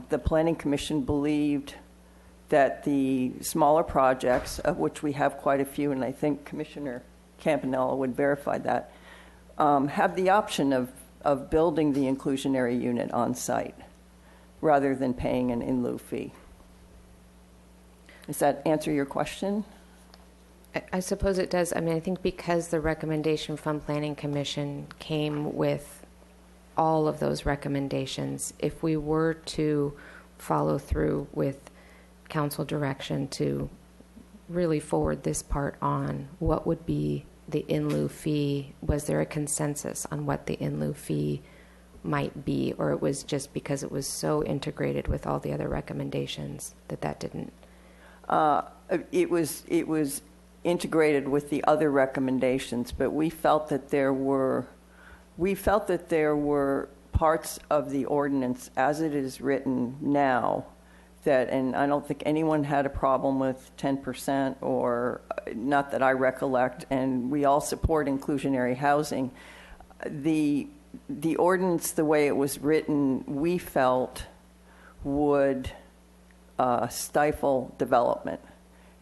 [SPEAKER 12] the Planning Commission believed that the smaller projects, of which we have quite a few, and I think Commissioner Campanella would verify that, have the option of building the inclusionary unit on site rather than paying an in lieu fee. Does that answer your question?
[SPEAKER 1] I suppose it does. I mean, I think because the recommendation from Planning Commission came with all of those recommendations, if we were to follow through with council direction to really forward this part on, what would be the in lieu fee? Was there a consensus on what the in lieu fee might be, or it was just because it was so integrated with all the other recommendations that didn't?
[SPEAKER 12] It was integrated with the other recommendations, but we felt that there were parts of the ordinance as it is written now that, and I don't think anyone had a problem with 10%, or not that I recollect, and we all support inclusionary housing. the ordinance, the way it was written, we felt would stifle development.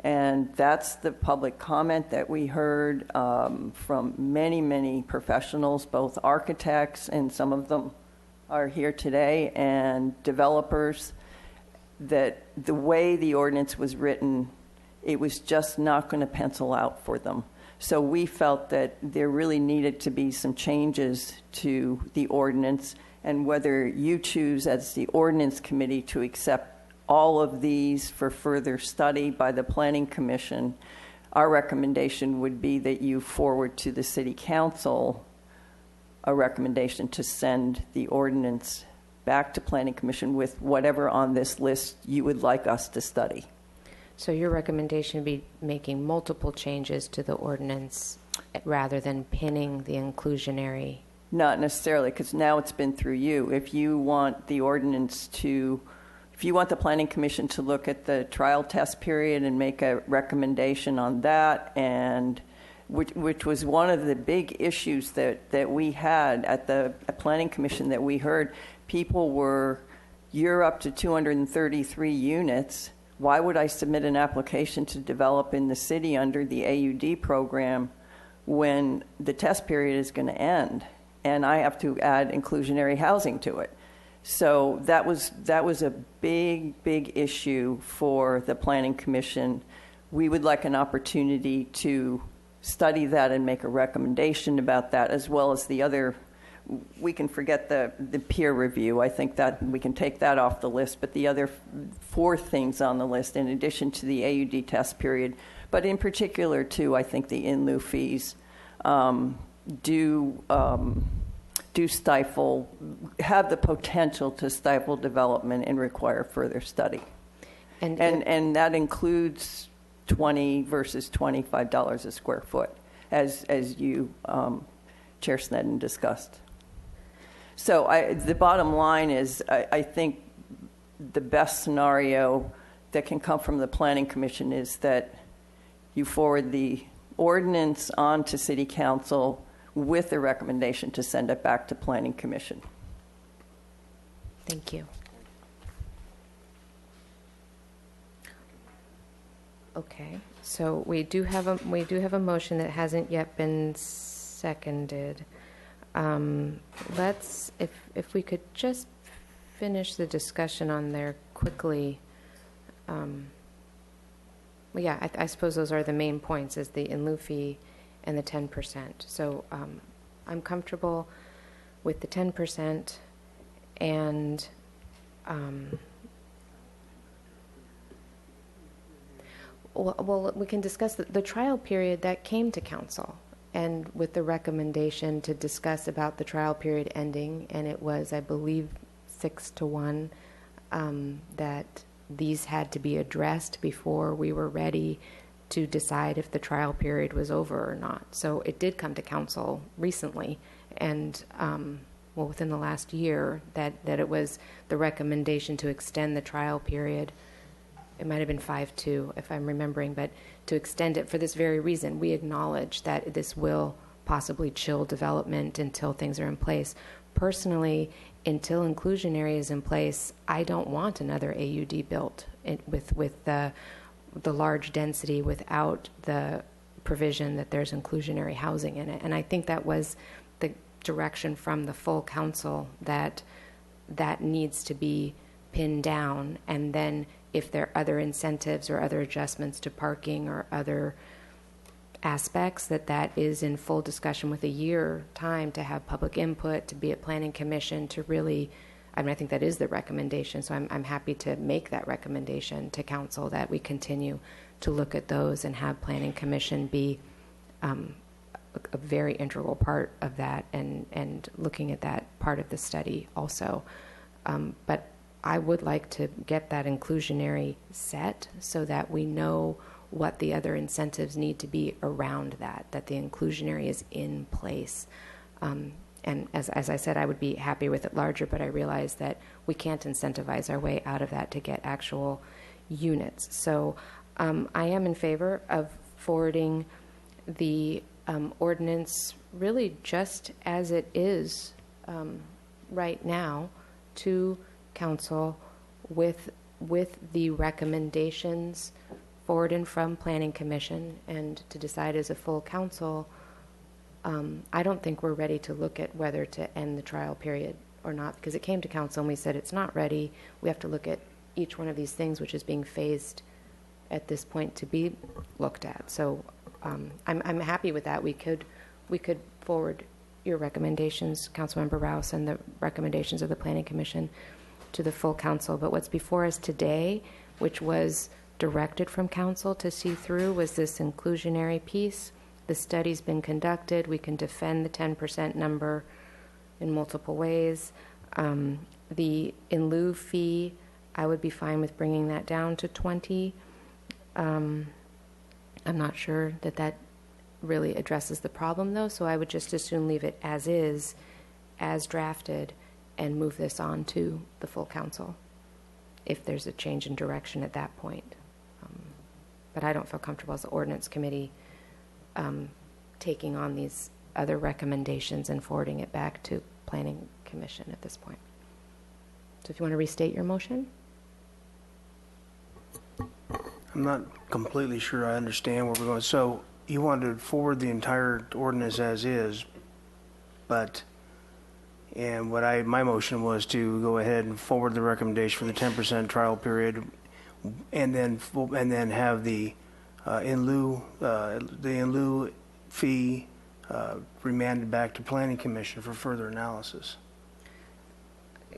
[SPEAKER 12] And that's the public comment that we heard from many, many professionals, both architects, and some of them are here today, and developers, that the way the ordinance was written, it was just not going to pencil out for them. So we felt that there really needed to be some changes to the ordinance, and whether you choose as the Ordinance Committee to accept all of these for further study by the Planning Commission, our recommendation would be that you forward to the City Council a recommendation to send the ordinance back to Planning Commission with whatever on this list you would like us to study.
[SPEAKER 1] So your recommendation would be making multiple changes to the ordinance rather than pinning the inclusionary?
[SPEAKER 12] Not necessarily, because now it's been through you. If you want the ordinance to, if you want the Planning Commission to look at the trial test period and make a recommendation on that, and which was one of the big issues that we had at the Planning Commission that we heard, people were, you're up to 233 units. Why would I submit an application to develop in the city under the AUD program when the test period is going to end and I have to add inclusionary housing to it? So that was a big issue for the Planning Commission. We would like an opportunity to study that and make a recommendation about that, as well as the other. We can forget the peer review. I think that we can take that off the list, but the other 4 things on the list, in addition to the AUD test period, but in particular, too, I think the in lieu fees do stifle, have the potential to stifle development and require further study. And that includes $20 versus $25 a square foot, as you, Chair Sneddon, discussed. So the bottom line is, I think the best scenario that can come from the Planning Commission is that you forward the ordinance on to City Council with a recommendation to send it back to Planning Commission.
[SPEAKER 1] Thank you. Okay, so we do have a motion that hasn't yet been seconded. Let's, if we could just finish the discussion on there quickly. Well, yeah, I suppose those are the main points, is the in lieu fee and the 10%. So I'm comfortable with the 10%, and well, we can discuss the trial period that came to council, and with the recommendation to discuss about the trial period ending, and it was, I believe, 6-1, that these had to be addressed before we were ready to decide if the trial period was over or not. So it did come to council recently, and well, within the last year, that it was the recommendation to extend the trial period. It might have been 5-2, if I'm remembering, but to extend it for this very reason. We acknowledge that this will possibly chill development until things are in place. Personally, until inclusionary is in place, I don't want another AUD built with the large density without the provision that there's inclusionary housing in it. And I think that was the direction from the full council, that needs to be pinned down, and then if there are other incentives or other adjustments to parking or other aspects, that is in full discussion with a year time to have public input, to be at Planning Commission, to really, I mean, I think that is the recommendation. So I'm happy to make that recommendation to council, that we continue to look at those and have Planning Commission be a very integral part of that, and looking at that part of the study also. But I would like to get that inclusionary set so that we know what the other incentives need to be around that the inclusionary is in place. And as I said, I would be happy with it larger, but I realize that we can't incentivize our way out of that to get actual units. So I am in favor of forwarding the ordinance really just as it is right now to council with the recommendations forward and from Planning Commission, and to decide as a full council. I don't think we're ready to look at whether to end the trial period or not, because it came to council and we said it's not ready. We have to look at each one of these things which is being phased at this point to be looked at. So I'm happy with that. We could forward your recommendations, Councilmember Rouse, and the recommendations of the Planning Commission to the full council. But what's before us today, which was directed from council to see through, was this inclusionary piece. The study's been conducted. We can defend the 10% number in multiple ways. The in lieu fee, I would be fine with bringing that down to 20. I'm not sure that really addresses the problem, though, so I would just as soon leave it as is, as drafted, and move this on to the full council if there's a change in direction at that point. But I don't feel comfortable as the Ordinance Committee taking on these other recommendations and forwarding it back to Planning Commission at this point. So if you want to restate your motion.
[SPEAKER 9] I'm not completely sure I understand where we're going. So you want to forward the entire ordinance as is, and my motion was to go ahead and forward the recommendation for the 10% trial period, and then have the in lieu fee remanded back to Planning Commission for further analysis.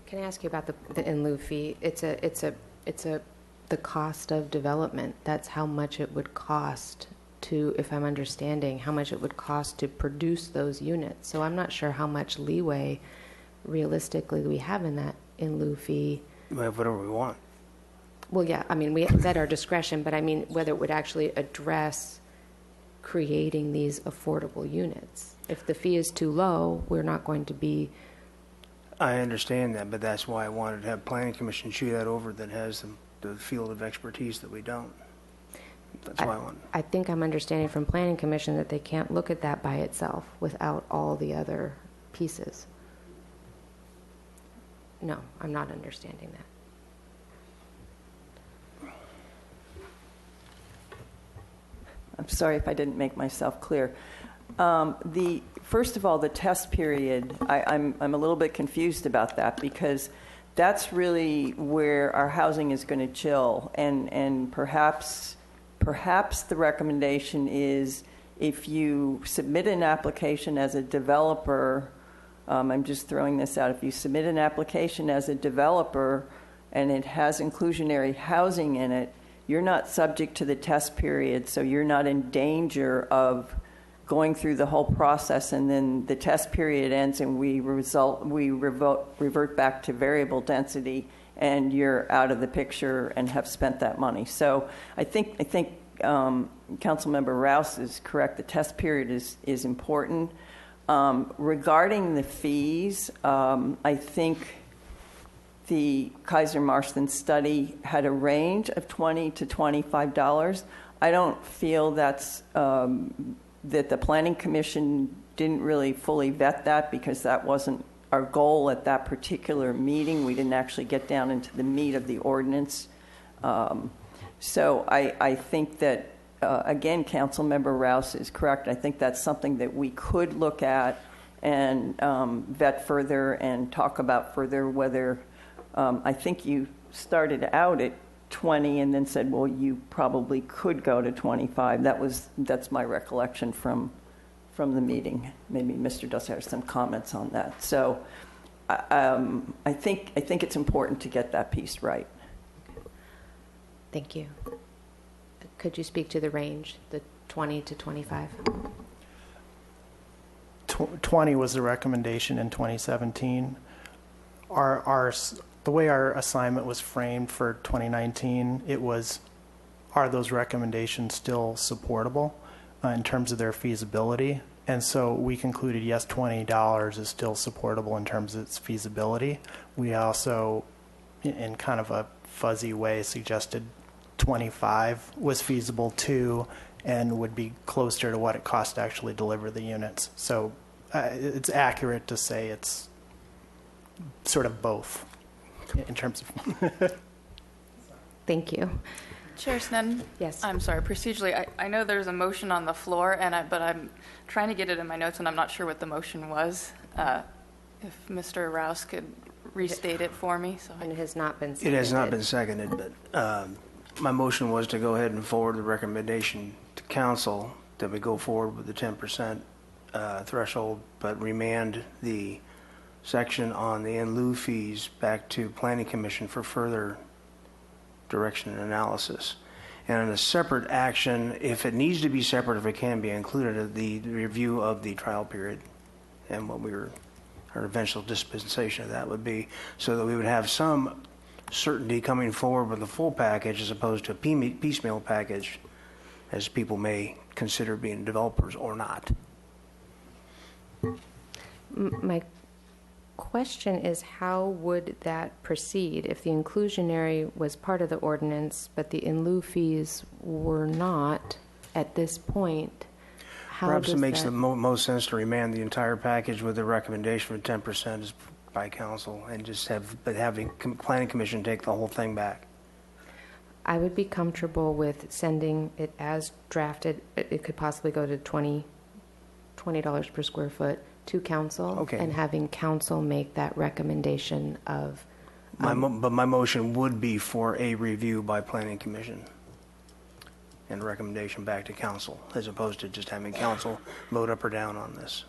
[SPEAKER 1] Can I ask you about the in lieu fee? It's the cost of development. That's how much it would cost to, if I'm understanding, how much it would cost to produce those units. So I'm not sure how much leeway realistically we have in that in lieu fee.
[SPEAKER 9] We have whatever we want.
[SPEAKER 1] Well, yeah, I mean, it's at our discretion, but I mean, whether it would actually address creating these affordable units. If the fee is too low, we're not going to be...
[SPEAKER 9] I understand that, but that's why I wanted to have Planning Commission chew that over, that has the field of expertise that we don't. That's why I want.
[SPEAKER 1] I think I'm understanding from Planning Commission that they can't look at that by itself without all the other pieces. No, I'm not understanding that.
[SPEAKER 12] I'm sorry if I didn't make myself clear. First of all, the test period, I'm a little bit confused about that, because that's really where our housing is going to chill, and perhaps the recommendation is, if you submit an application as a developer, I'm just throwing this out, if you submit an application as a developer and it has inclusionary housing in it, you're not subject to the test period, so you're not in danger of going through the whole process and then the test period ends and we revert back to variable density and you're out of the picture and have spent that money. So I think Councilmember Rouse is correct. The test period is important. Regarding the fees, I think the Kaiser Marston study had a range of $20 to $25. I don't feel that's that the Planning Commission didn't really fully vet that, because that wasn't our goal at that particular meeting. We didn't actually get down into the meat of the ordinance. So I think that, again, Councilmember Rouse is correct. I think that's something that we could look at and vet further and talk about further, whether I think you started out at 20 and then said, well, you probably could go to 25. That's my recollection from the meeting. Maybe Mr. Duss has some comments on that. So I think it's important to get that piece right.
[SPEAKER 1] Thank you. Could you speak to the range, the 20 to 25?
[SPEAKER 7] 20 was the recommendation in 2017. The way our assignment was framed for 2019, it was, are those recommendations still supportable in terms of their feasibility? And so we concluded, yes, $20 is still supportable in terms of its feasibility. We also, in kind of a fuzzy way, suggested 25 was feasible too, and would be closer to what it cost to actually deliver the units. So it's accurate to say it's sort of both in terms of.
[SPEAKER 1] Thank you.
[SPEAKER 8] Chair Sneddon?
[SPEAKER 1] Yes.
[SPEAKER 8] I'm sorry, procedurally, I know there's a motion on the floor, but I'm trying to get it in my notes, and I'm not sure what the motion was. If Mr. Rouse could restate it for me.
[SPEAKER 1] And it has not been
[SPEAKER 9] It
[SPEAKER 1] seconded.
[SPEAKER 9] has not been seconded, but my motion was to go ahead and forward the recommendation to council that we go forward with the 10% threshold, but remand the section on the in lieu fees back to Planning Commission for further direction and analysis. And in a separate action, if it needs to be separate, if it can be included, the review of the trial period and what our eventual dispensation of that would be, so that we would have some certainty coming forward with a full package as opposed to a piecemeal package, as people may consider being developers or not.
[SPEAKER 1] My question is, how would that proceed if the inclusionary was part of the ordinance, but the in lieu fees were not at this point? How
[SPEAKER 9] Perhaps it
[SPEAKER 1] does
[SPEAKER 9] makes
[SPEAKER 1] that-
[SPEAKER 9] the most sense to remand the entire package with the recommendation for 10% by council, and just having Planning Commission take the whole thing back.
[SPEAKER 1] I would be comfortable with sending it as drafted. It could possibly go to $20 per square foot to council,
[SPEAKER 9] Okay.
[SPEAKER 1] and having council make that recommendation of.
[SPEAKER 9] But my motion would be for a review by Planning Commission and a recommendation back to council, as opposed to just having council vote up or down on this.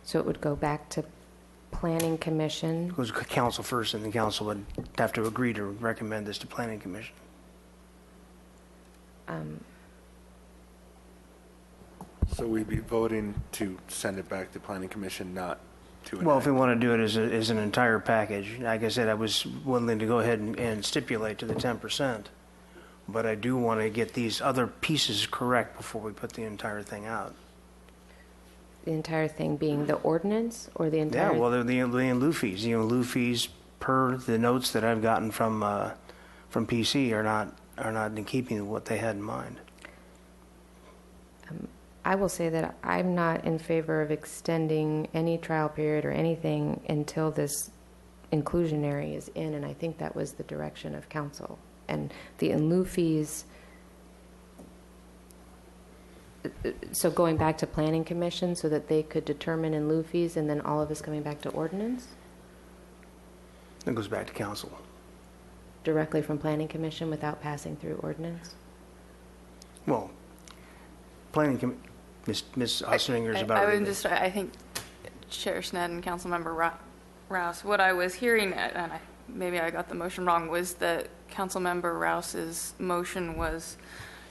[SPEAKER 1] So it would go back to Planning Commission.
[SPEAKER 9] It goes to council first, and the council would have to agree to recommend this to Planning Commission.
[SPEAKER 3] So we'd be voting to send it back to Planning Commission, not to.
[SPEAKER 9] Well, if we want to do it as an entire package, like I said, I was willing to go ahead and stipulate to the 10%, but I do want to get these other pieces correct before we put the entire thing out.
[SPEAKER 1] The entire thing being the ordinance, or the entire?
[SPEAKER 9] Yeah, well, the in lieu fees. The in lieu fees, per the notes that I've gotten from PC, are not in keeping with what they had in mind.
[SPEAKER 1] I will say that I'm not in favor of extending any trial period or anything until this inclusionary is in, and I think that was the direction of council. And the in lieu fees, so going back to Planning Commission so that they could determine in lieu fees, and then all of us coming back to ordinance?
[SPEAKER 9] It goes back to council.
[SPEAKER 1] Directly from Planning Commission without passing through ordinance?
[SPEAKER 9] Well, Planning Commission, Ms. Ossinger is about ready.
[SPEAKER 8] I think Chair Sneddon and Councilmember Rouse, what I was hearing, and maybe I got the motion wrong, was that Councilmember Rouse's motion was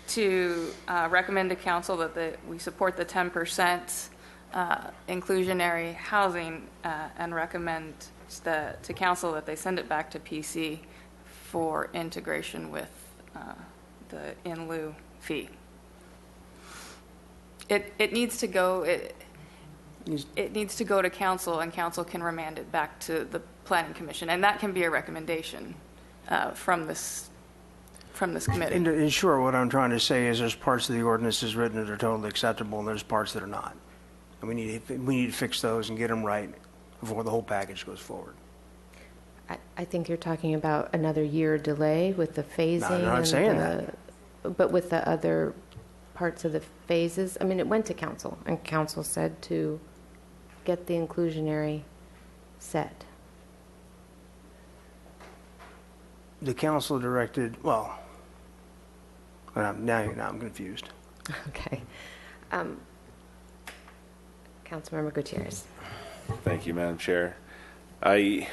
[SPEAKER 8] to recommend to council that we support the 10% inclusionary housing and recommend to council that they send it back to PC for integration with the in lieu fee. It needs to go. It needs to go to council, and council can remand it back to the Planning Commission, and that can be a recommendation from this committee.
[SPEAKER 9] And sure, what I'm trying to say is there's parts of the ordinance as written that are totally acceptable, and there's parts that are not. And we need to fix those and get them right before the whole package goes forward.
[SPEAKER 1] I think you're talking about another year delay with the phasing.
[SPEAKER 9] No, I'm not saying that.
[SPEAKER 1] But with the other parts of the phases, I mean, it went to council, and council said to get the inclusionary set.
[SPEAKER 9] The council directed, well, now I'm confused.
[SPEAKER 1] Okay. Councilmember Gutierrez.
[SPEAKER 3] Thank you, Madam Chair. I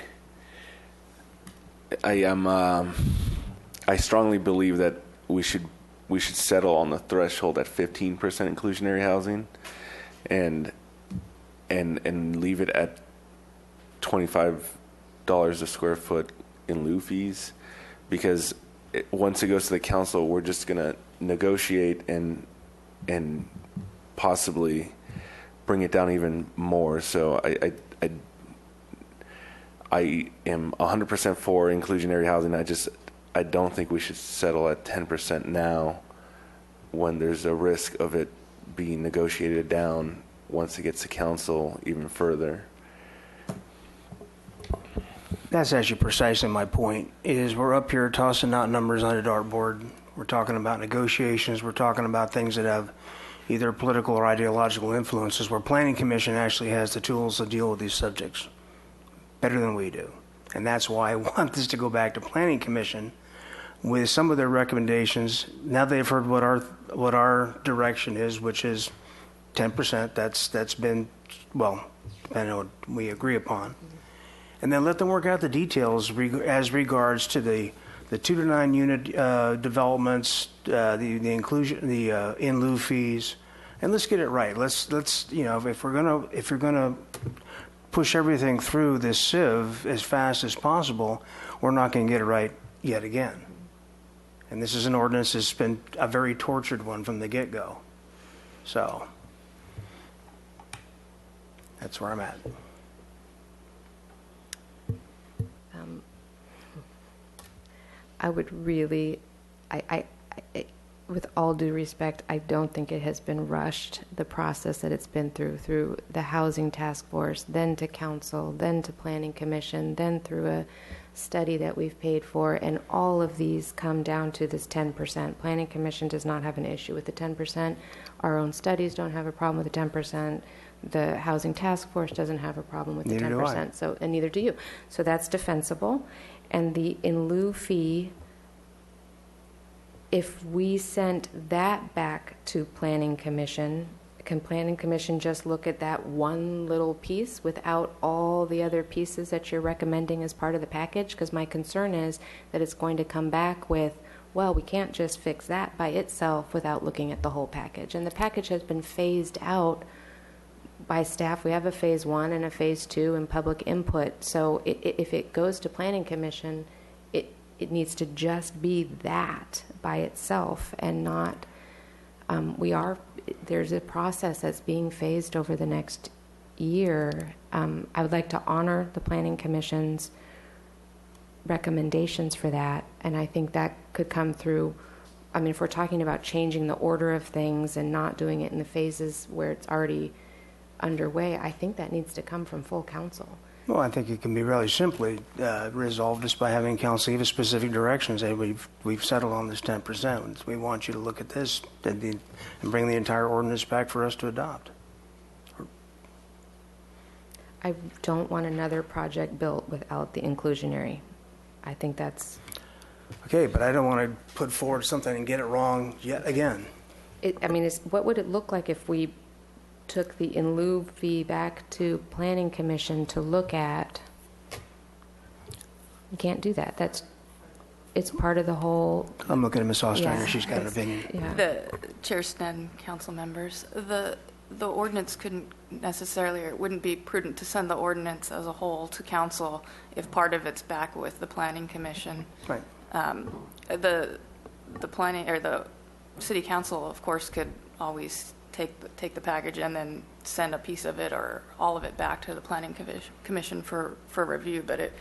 [SPEAKER 3] strongly believe that we should settle on the threshold at 15% inclusionary housing, and leave it at $25 a square foot in lieu fees, because once it goes to the council, we're just going to negotiate and possibly bring it down even more. So I am 100% for inclusionary housing. I don't think we should settle at 10% now when there's a risk of it being negotiated down once it gets to council even further.
[SPEAKER 9] That's actually precisely my point, is we're up here tossing out numbers on a dartboard. We're talking about negotiations. We're talking about things that have either political or ideological influences, where Planning Commission actually has the tools to deal with these subjects better than we do. And that's why I want this to go back to Planning Commission with some of their recommendations. Now they've heard what our direction is, which is 10%. That's been, well, I know we agree upon. And then let them work out the details as regards to the 2 to 9 unit developments, the inclusion, the in lieu fees, and let's get it right. Let's if you're gonna push everything through this sieve as fast as possible, we're not going to get it right yet again. And this is an ordinance that's been a very tortured one from the get-go. So that's where I'm at.
[SPEAKER 1] I would really, with all due respect, I don't think it has been rushed, the process that it's been through the Housing Task Force, then to Council, then to Planning Commission, then through a study that we've paid for, and all of these come down to this 10%. Planning Commission does not have an issue with the 10%. Our own studies don't have a problem with the 10%. The Housing Task Force doesn't have a problem with the 10%. So, and neither do you. So that's defensible. And the in lieu fee, if we sent that back to Planning Commission, can Planning Commission just look at that one little piece without all the other pieces that you're recommending as part of the package? Because my concern is that it's going to come back with, well, we can't just fix that by itself without looking at the whole package. And the package has been phased out by staff. We have a phase 1 and a phase 2 and public input. So if it goes to Planning Commission, it needs to just be that by itself and not, there's a process that's being phased over the next year. I would like to honor the Planning Commission's recommendations for that. And I think that could come through, if we're talking about changing the order of things and not doing it in the phases where it's already underway, I think that needs to come from full council.
[SPEAKER 9] Well, I think it can be really simply resolved just by having council give a specific direction. Say we've settled on this 10%. We want you to look at this and bring the entire ordinance back for us to adopt.
[SPEAKER 1] I don't want another project built without the inclusionary. I think that's
[SPEAKER 9] okay, but I don't want to put forward something and get it wrong yet again.
[SPEAKER 1] What would it look like if we took the in lieu fee back to Planning Commission to look at? You can't do that. It's part of the whole.
[SPEAKER 9] I'm looking at Ms. Ostrander.
[SPEAKER 1] Yeah,
[SPEAKER 9] She's got an opinion.
[SPEAKER 1] Yeah.
[SPEAKER 8] The Chair Sneddon, council members, the ordinance couldn't necessarily, or it wouldn't be prudent to send the ordinance as a whole to council if part of it's back with the Planning Commission.
[SPEAKER 9] Right.
[SPEAKER 8] The planning or the city council, of course, could always take the package and then send a piece of it or all of it back to the Planning Commission for review. But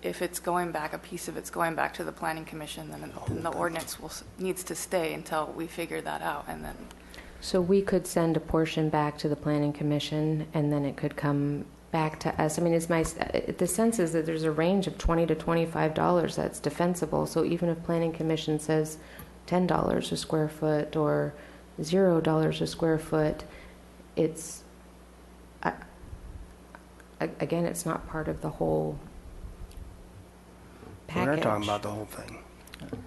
[SPEAKER 8] if it's going back, a piece of it's going back to the Planning Commission, then the ordinance needs to stay until we figure that out. And then,
[SPEAKER 1] so we could send a portion back to the Planning Commission, and then it could come back to us. The sense is that there's a range of $20 to $25 that's defensible. So even if Planning Commission says $10 a square foot or $0 a square foot, it's again, it's not part of the whole package.
[SPEAKER 9] We're not talking about the whole thing.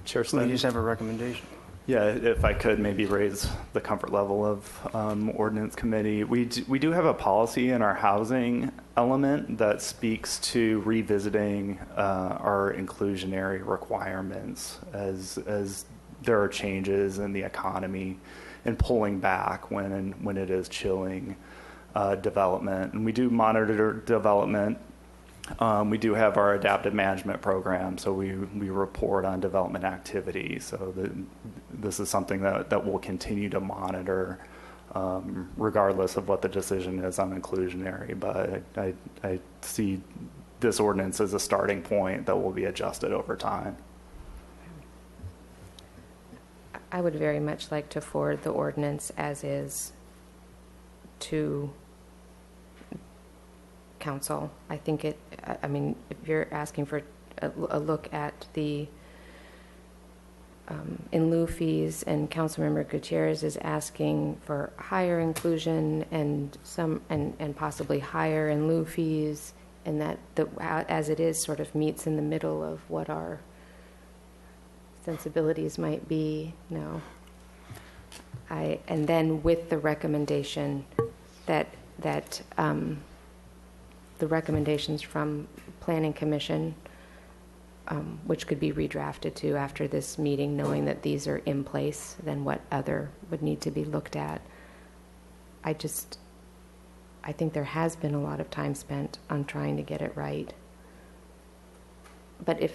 [SPEAKER 10] Chair
[SPEAKER 9] We
[SPEAKER 10] Sneddon.
[SPEAKER 9] just have a recommendation.
[SPEAKER 10] Yeah, if I could maybe raise the comfort level of Ordinance Committee. We do have a policy in our housing element that speaks to revisiting our inclusionary requirements as there are changes in the economy and pulling back when it is chilling development. And we do monitor development. We do have our adaptive management program, so we report on development activity. So this is something that we'll continue to monitor regardless of what the decision is on inclusionary. But I see this ordinance as a starting point that will be adjusted over time.
[SPEAKER 1] I would very much like to forward the ordinance as is to council. I think I mean, if you're asking for a look at the in lieu fees, and Councilmember Gutierrez is asking for higher inclusion and possibly higher in lieu fees, and that as it is sort of meets in the middle of what our sensibilities might be. No. And then with the recommendation that the recommendations from Planning Commission, which could be redrafted too after this meeting, knowing that these are in place, then what other would need to be looked at. I think there has been a lot of time spent on trying to get it right. But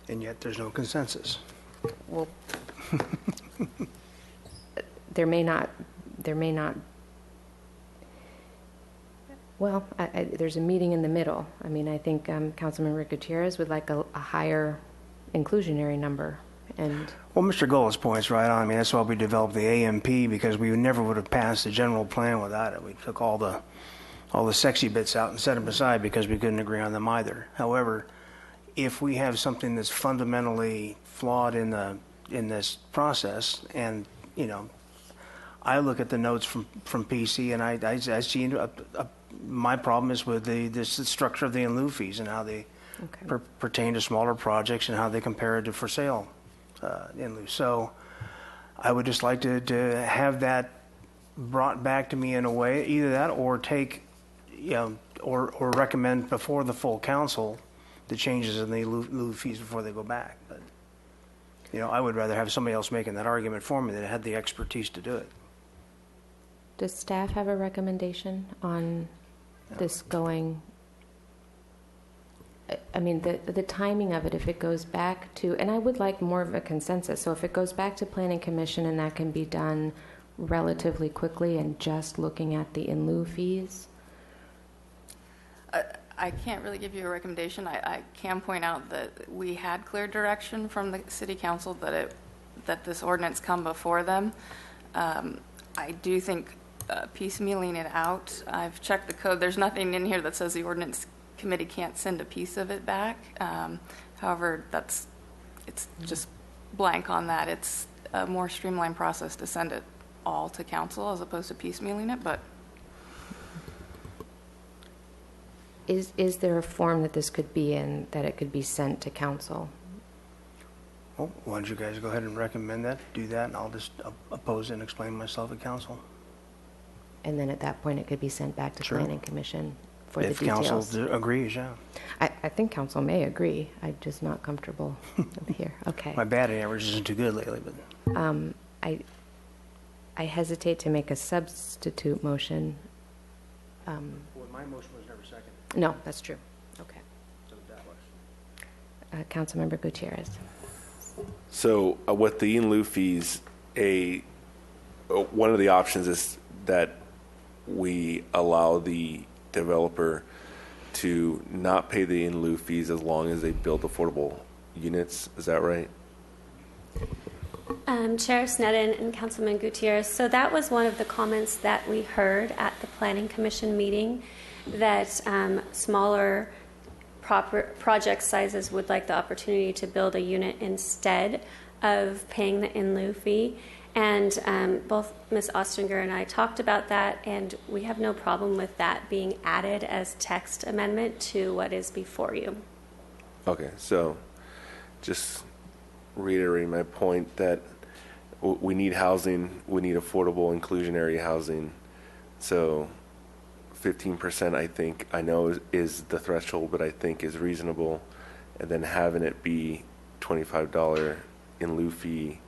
[SPEAKER 9] And yet there's no consensus.
[SPEAKER 1] well, there may not, well, there's a meeting in the middle. I mean, I think Councilmember Gutierrez would like a higher inclusionary number. And
[SPEAKER 9] Well, Mr. Gullis points right on. I mean, that's why we developed the AMP, because we never would have passed the general plan without it. We took all the sexy bits out and set them aside because we couldn't agree on them either. However, if we have something that's fundamentally flawed in this process, and I look at the notes from PC, and I see my problem is with the structure of the in lieu fees and how they pertain to smaller projects and how they compare it to for sale in lieu. So I would just like to have that brought back to me in a way, either that or take, or recommend before the full council the changes in the lieu fees before they go back. But I would rather have somebody else making that argument for me that had the expertise to do it.
[SPEAKER 1] does staff have a recommendation on this going? I mean, the timing of it, if it goes back to, and I would like more of a consensus. So if it goes back to Planning Commission and that can be done relatively quickly and just looking at the in lieu fees.
[SPEAKER 8] I can't really give you a recommendation. I can point out that we had clear direction from the City Council that this ordinance come before them. I do think piecemealing it out. I've checked the code. There's nothing in here that says the Ordinance Committee can't send a piece of it back. However, it's just blank on that. It's a more streamlined process to send it all to council as opposed to piecemealing it, but
[SPEAKER 1] Is there a form that this could be in, that it could be sent to council?
[SPEAKER 9] Well, why don't you guys go ahead and recommend that, do that, and I'll just oppose it and explain myself at council.
[SPEAKER 1] And then at that point, it could be sent back to
[SPEAKER 9] Sure.
[SPEAKER 1] Planning Commission for the
[SPEAKER 9] If
[SPEAKER 1] details.
[SPEAKER 9] council agrees, yeah.
[SPEAKER 1] I think council may agree. I'm just not comfortable here. Okay.
[SPEAKER 9] My batting average isn't too good lately, but
[SPEAKER 1] I hesitate to make a substitute motion.
[SPEAKER 9] well, my motion was never seconded.
[SPEAKER 1] No, that's true. Okay.
[SPEAKER 9] So that was.
[SPEAKER 1] Councilmember Gutierrez.
[SPEAKER 3] So with the in lieu fees, one of the options is that we allow the developer to not pay the in lieu fees as long as they build affordable units. Is that right?
[SPEAKER 5] Chair Sneddon and Councilman Gutierrez, so that was one of the comments that we heard at the Planning Commission meeting, that smaller project sizes would like the opportunity to build a unit instead of paying the in lieu fee. And both Ms. Ostringer and I talked about that, and we have no problem with that being added as text amendment to what is before you.
[SPEAKER 3] Okay, so just reiterating my point that we need housing, we need affordable inclusionary housing. So 15%, I know is the threshold, but I think is reasonable. And then having it be $25 in lieu fee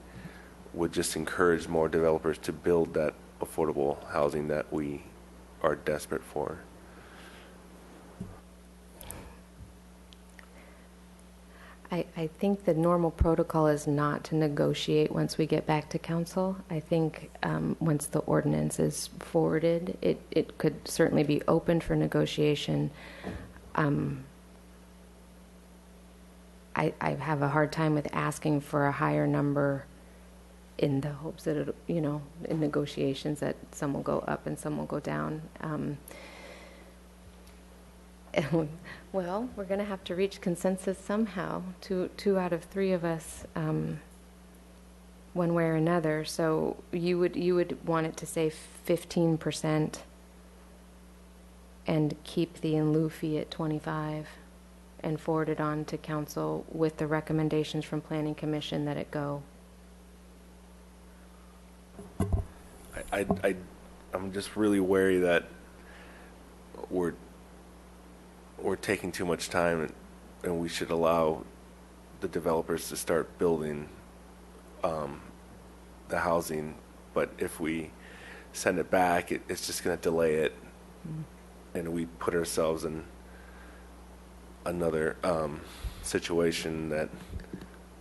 [SPEAKER 3] would just encourage more developers to build that affordable housing that we are desperate for.
[SPEAKER 1] I think the normal protocol is not to negotiate once we get back to council. I think once the ordinance is forwarded, it could certainly be open for negotiation. I have a hard time with asking for a higher number in the hopes that, in negotiations that some will go up and some will go down. Well, we're going to have to reach consensus somehow, two out of three of us, one way or another. So you would want it to say 15% and keep the in lieu fee at 25 and forward it on to council with the recommendations from Planning Commission that it go.
[SPEAKER 3] I'm just really wary that we're taking too much time, and we should allow the developers to start building the housing. But if we send it back, it's just going to delay it, and we put ourselves in another situation that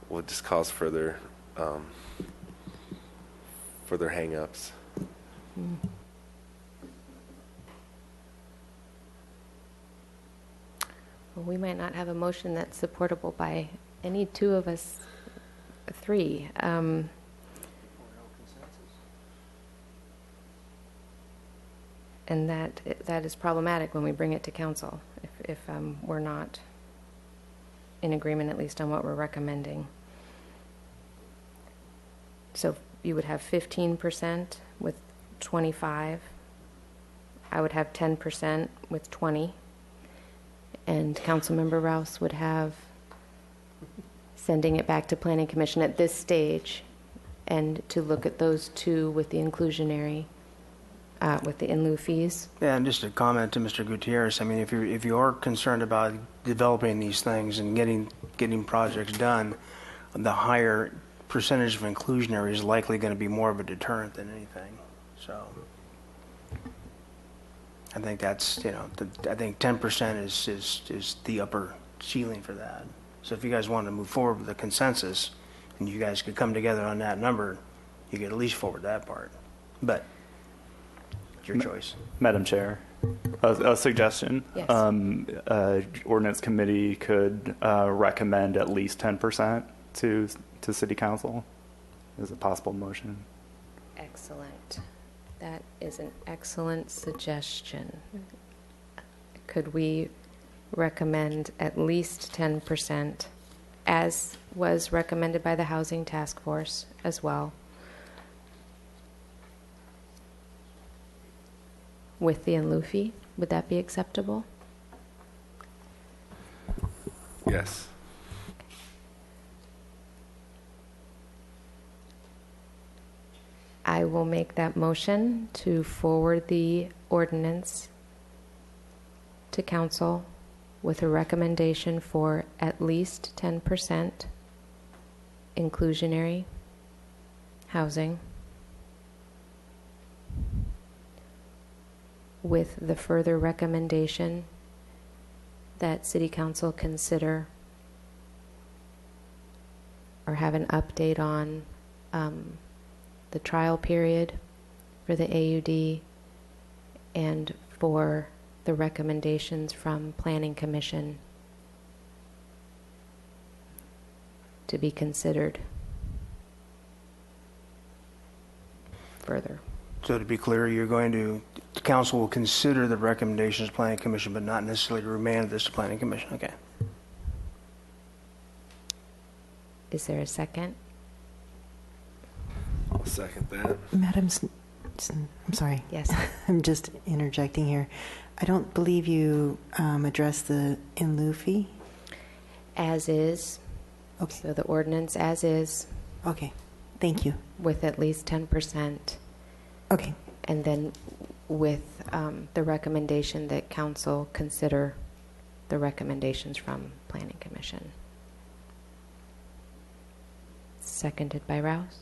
[SPEAKER 3] will just cause further hang-ups.
[SPEAKER 1] Well, we might not have a motion that's supportable by any two of us three. And that is problematic when we bring it to council, if we're not in agreement, at least on what we're recommending. So you would have 15% with 25. I would have 10% with 20. And Councilmember Rouse would have sending it back to Planning Commission at this stage and to look at those two with the inclusionary, with the in lieu fees.
[SPEAKER 9] Yeah, and just a comment to Mr. Gutierrez. I mean, if you are concerned about developing these things and getting projects done, the higher percentage of inclusionary is likely going to be more of a deterrent than anything. So I think that's, I think 10% is the upper ceiling for that. So if you guys want to move forward with a consensus and you guys could come together on that number, you could at least forward that part. But it's your choice.
[SPEAKER 10] Madam Chair, a suggestion.
[SPEAKER 1] Yes.
[SPEAKER 10] Ordinance Committee could recommend at least 10% to City Council as a possible motion.
[SPEAKER 1] Excellent. That is an excellent suggestion. Could we recommend at least 10%, as was recommended by the Housing Task Force as well, with the in lieu fee? Would that be acceptable?
[SPEAKER 3] Yes.
[SPEAKER 1] I will make that motion to forward the ordinance to council with a recommendation for at least 10% inclusionary housing, with the further recommendation that City Council consider or have an update on the trial period for the AUD and for the recommendations from Planning Commission to be considered further.
[SPEAKER 9] So to be clear, the council will consider the recommendations of Planning Commission, but not necessarily remand this to Planning Commission. Okay.
[SPEAKER 1] Is there a second?
[SPEAKER 3] I'll second that.
[SPEAKER 11] Madam, I'm sorry.
[SPEAKER 1] Yes.
[SPEAKER 11] I'm just interjecting here. I don't believe you addressed the in lieu fee.
[SPEAKER 1] As is.
[SPEAKER 11] Okay.
[SPEAKER 1] So the ordinance as is.
[SPEAKER 11] Okay. Thank you.
[SPEAKER 1] With at least 10%.
[SPEAKER 11] Okay.
[SPEAKER 1] And then with the recommendation that council consider the recommendations from Planning Commission. Seconded by Rouse.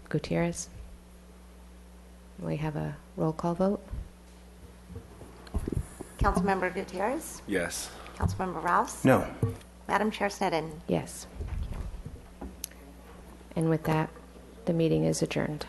[SPEAKER 1] Gutierrez. We have a roll call vote.
[SPEAKER 2] Councilmember Gutierrez?
[SPEAKER 3] Yes.
[SPEAKER 2] Councilmember Rouse?
[SPEAKER 9] No.
[SPEAKER 2] Madam Chair Snedden?
[SPEAKER 1] Yes. And with that, the meeting is adjourned.